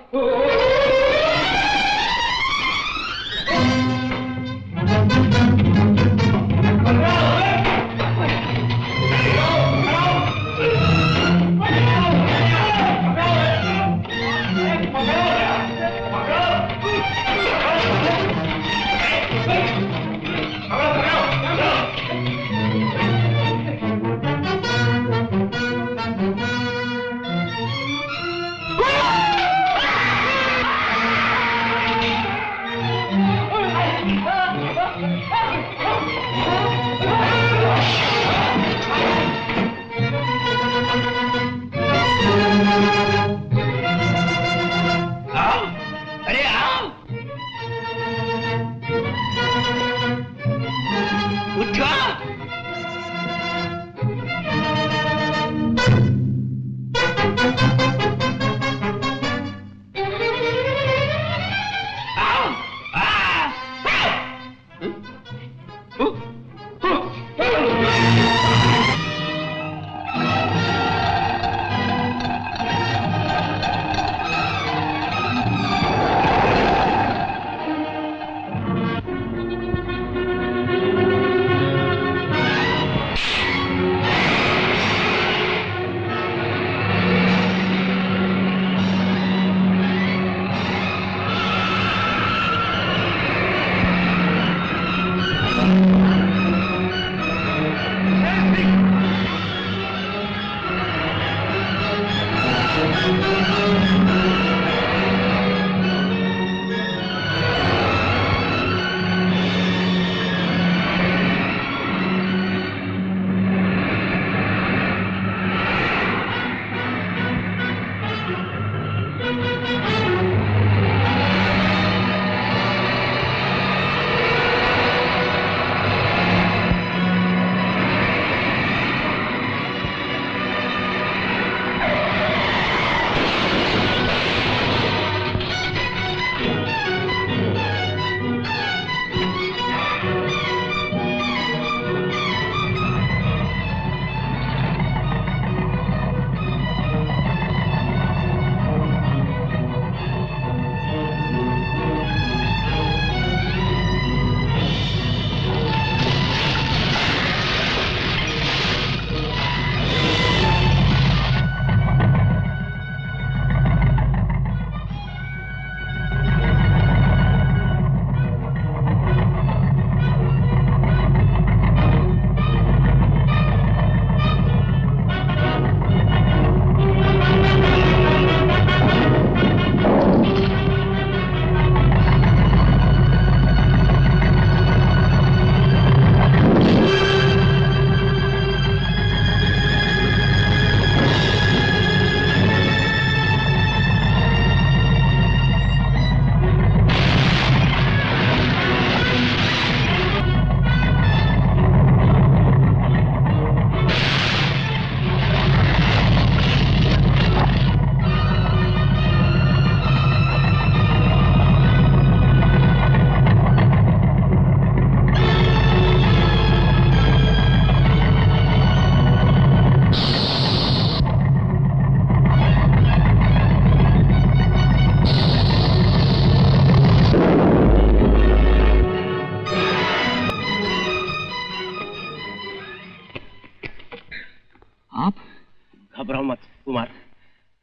Speaker 18: घबराओ मत कुमार,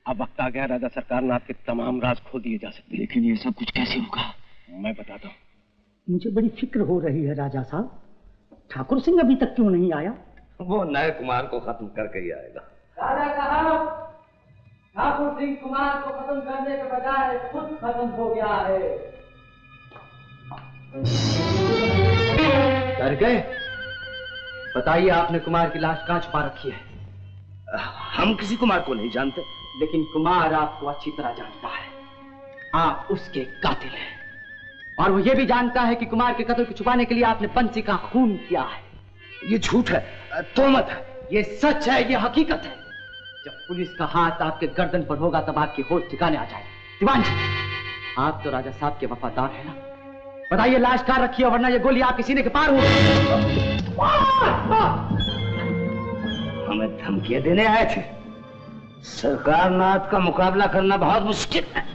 Speaker 18: अब वक्त आ गया राजा सरकार ने आपके तमाम राज खोल दिए जा सकते।
Speaker 14: लेकिन ये सब कुछ कैसे होगा?
Speaker 18: मैं बताता हूँ।
Speaker 14: मुझे बड़ी फिक्र हो रही है राजा साहब, ठाकुर सिंह अभी तक क्यों नहीं आया?
Speaker 3: वो नए कुमार को खत्म करके ही आएगा।
Speaker 8: राजा साहब, ठाकुर सिंह कुमार को खत्म करने के बजाय खुद खत्म हो गया है।
Speaker 5: डर गए? बताइए, आपने कुमार की लाश कहाँ छुपा रखी है?
Speaker 3: हम किसी कुमार को नहीं जानते।
Speaker 5: लेकिन कुमार आपको अच्छी तरह जानता है। आप उसके कातिल हैं और वो ये भी जानता है कि कुमार के कत्ल को छुपाने के लिए आपने बंसी का खून किया है।
Speaker 3: ये झूठ है, तोहमत है।
Speaker 5: ये सच है, ये हकीकत है। जब पुलिस का हाथ आपके गर्दन पर होगा तब आपकी होश ठिकाने आ जाएगी। दीवान जी, आप तो राजा साहब के वफादार हैं ना? बताइए, लाश कहाँ रखी है, वरना ये गोली आपके सीने के पार होगी।
Speaker 3: हमें धमकियां देने आए थे। सरकार नाथ का मुकाबला करना बहुत मुश्किल है।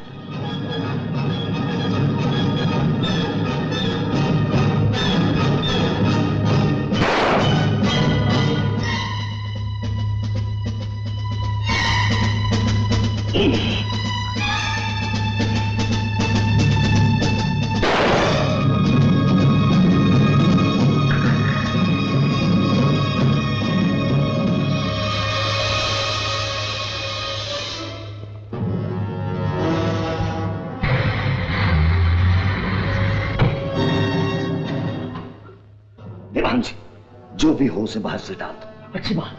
Speaker 3: दीवान जी, जो भी हो उसे बाहर से डाल दो।
Speaker 5: अच्छी बात।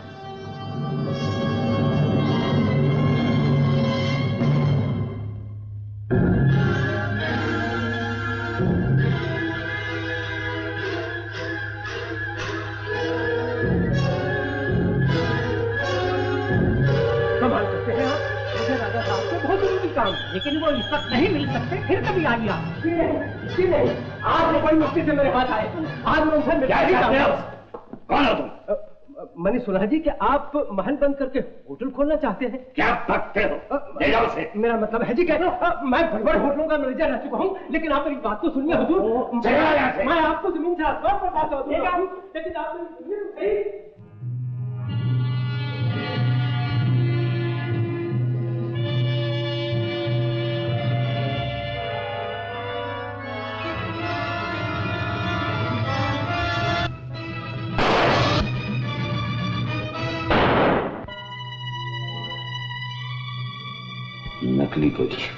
Speaker 14: कमाल करते हैं आप। मुझे राजा साहब से बहुत जरूरी काम, लेकिन वो इस वक्त नहीं मिल सकते। फिर कभी आइए आप। आज वो बड़ी मुश्किल से मेरे पास आए। आज मैं उनसे
Speaker 3: कौन हो तुम?
Speaker 14: मैंने सुना जी कि आप महल बंद करके होटल खोलना चाहते हैं।
Speaker 3: क्या बकते हो? ले जाओ उसे।
Speaker 14: मेरा मतलब है जी कि मैं बड़े होटलों का मैनेजर रह चुका हूँ, लेकिन आप मेरी बात तो सुनिए हुजूर। मैं आपको जमीन से आसमान पर बात दूंगा, लेकिन आप
Speaker 3: नकली गोली।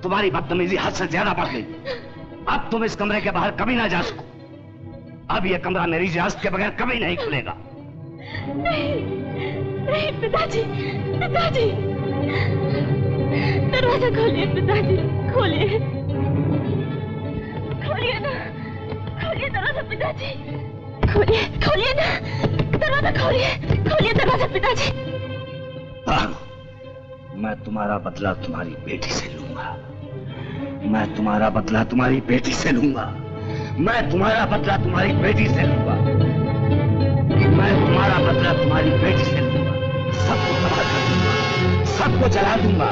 Speaker 3: तुम्हारी बदतमीजी हद से ज्यादा बढ़ गई। अब तुम इस कमरे के बाहर कभी ना जा सको। अब यह कमरा मेरी इजाजत के बगैर कभी नहीं खुलेगा।
Speaker 2: नहीं, नहीं पिताजी, पिताजी, दरवाजा खोलिए पिताजी, खोलिए, खोलिए ना, खोलिए दरवाजा पिताजी, खोलिए, खोलिए ना, दरवाजा खोलिए, खोलिए दरवाजा पिताजी।
Speaker 3: मैं तुम्हारा बदला तुम्हारी बेटी से लूंगा। मैं तुम्हारा बदला तुम्हारी बेटी से लूंगा। मैं तुम्हारा बदला तुम्हारी बेटी से लूंगा। मैं तुम्हारा बदला तुम्हारी बेटी से लूंगा। सबको तबाह कर दूंगा, सबको जला दूंगा,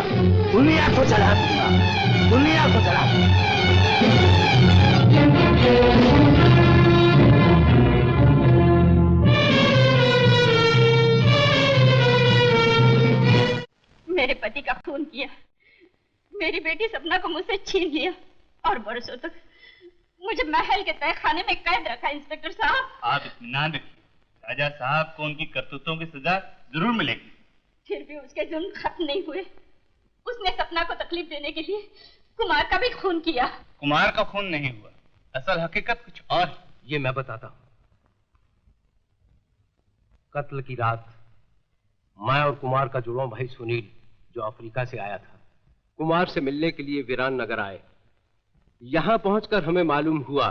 Speaker 3: दुनिया को जला दूंगा, दुनिया को जला दूंगा।
Speaker 2: मेरे पति का खून किया, मेरी बेटी सपना को मुझसे छीन लिया, और बरसों तक मुझे महल के तहखाने में कैद रखा इंस्पेक्टर साहब।
Speaker 19: आप इत्मीनान रखिए, राजा साहब को उनकी करतूतों की सजा जरूर मिलेगी।
Speaker 2: फिर भी उसके जुल्म खत्म नहीं हुए। उसने सपना को तकलीफ देने के लिए कुमार का भी खून किया।
Speaker 19: कुमार का खून नहीं हुआ, असल हकीकत कुछ और।
Speaker 18: ये मैं बताता हूं। कत्ल की रात मैं और कुमार का जुड़वा भाई सुनील, जो अफ्रीका से आया था, कुमार से मिलने के लिए वीरान नगर आए। यहां पहुंचकर हमें मालूम हुआ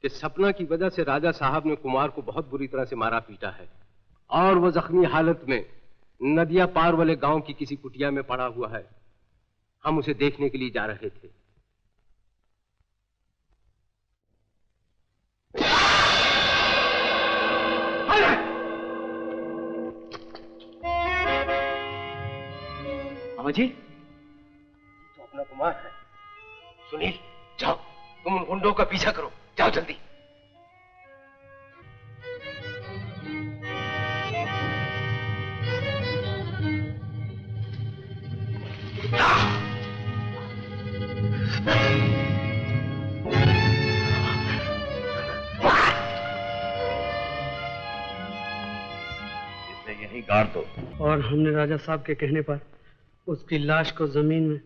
Speaker 18: कि सपना की वजह से राजा साहब ने कुमार को बहुत बुरी तरह से मारा पीटा है और वह जख्मी हालत में नदिया पार वाले गांव की किसी कुटिया में पड़ा हुआ है। हम उसे देखने के लिए जा रहे थे।
Speaker 5: मामा जी,
Speaker 18: तो अपना कुमार है। सुनील, जाओ, तुम उन गुंडों का पीछा करो, जाओ जल्दी।
Speaker 3: इसे यहीं गाड़ दो।
Speaker 14: और हमने राजा साहब के कहने पर उसकी लाश को जमीन में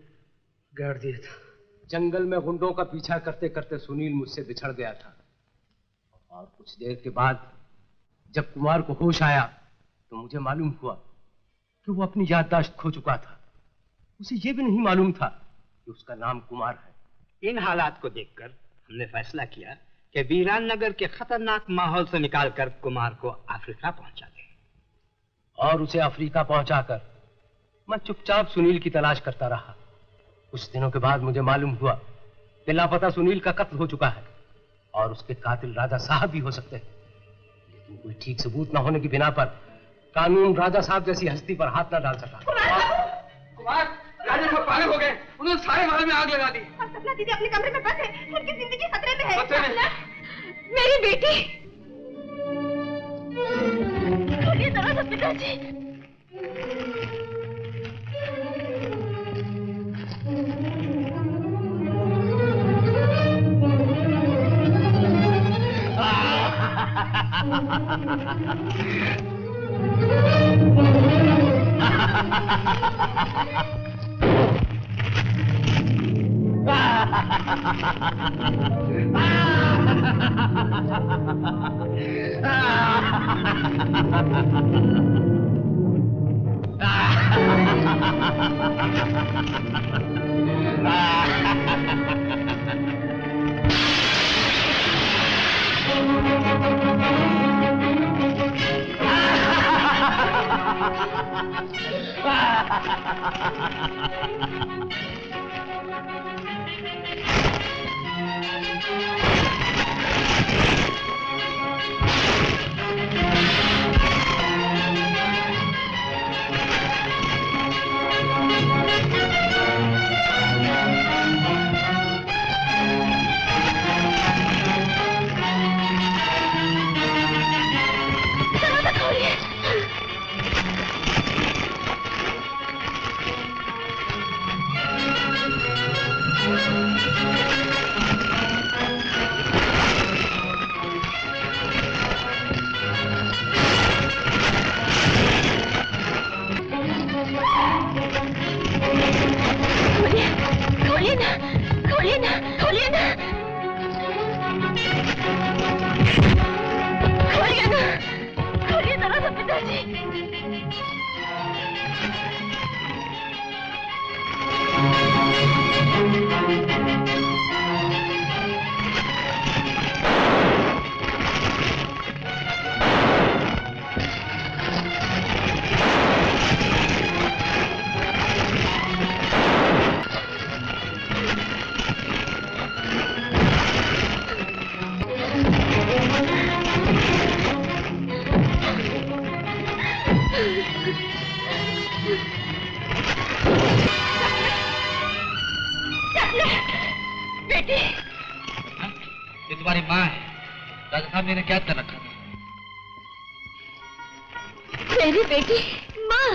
Speaker 14: गाड़ दिया था।
Speaker 18: जंगल में गुंडों का पीछा करते करते सुनील मुझसे बिछड़ गया था और कुछ देर के बाद जब कुमार को होश आया तो मुझे मालूम हुआ कि वो अपनी याददाश्त खो चुका था। उसे ये भी नहीं मालूम था कि उसका नाम कुमार है।
Speaker 10: इन हालात को देखकर हमने फैसला किया कि वीरान नगर के खतरनाक माहौल से निकालकर कुमार को अफ्रीका पहुंचा दें।
Speaker 18: और उसे अफ्रीका पहुंचाकर मैं चुपचाप सुनील की तलाश करता रहा। कुछ दिनों के बाद मुझे मालूम हुआ कि लापता सुनील का कत्ल हो चुका है और उसके कातिल राजा साहब भी हो सकते हैं, लेकिन कोई ठीक सबूत न होने की बिना पर कानून राजा साहब जैसी हस्ती पर हाथ न डाल सका।
Speaker 4: कुमार, राजा साहब पागल हो गए, उन्होंने सारे महल में आग लगा दी।
Speaker 2: सपना दीदी अपने कमरे में बंद है, उनकी जिंदगी खतरे में है।
Speaker 4: खतरे में?
Speaker 2: मेरी बेटी। खोलिए दरवाजा पिताजी।
Speaker 8: मैंने क्या कर रखा था?
Speaker 2: मेरी बेटी माँ।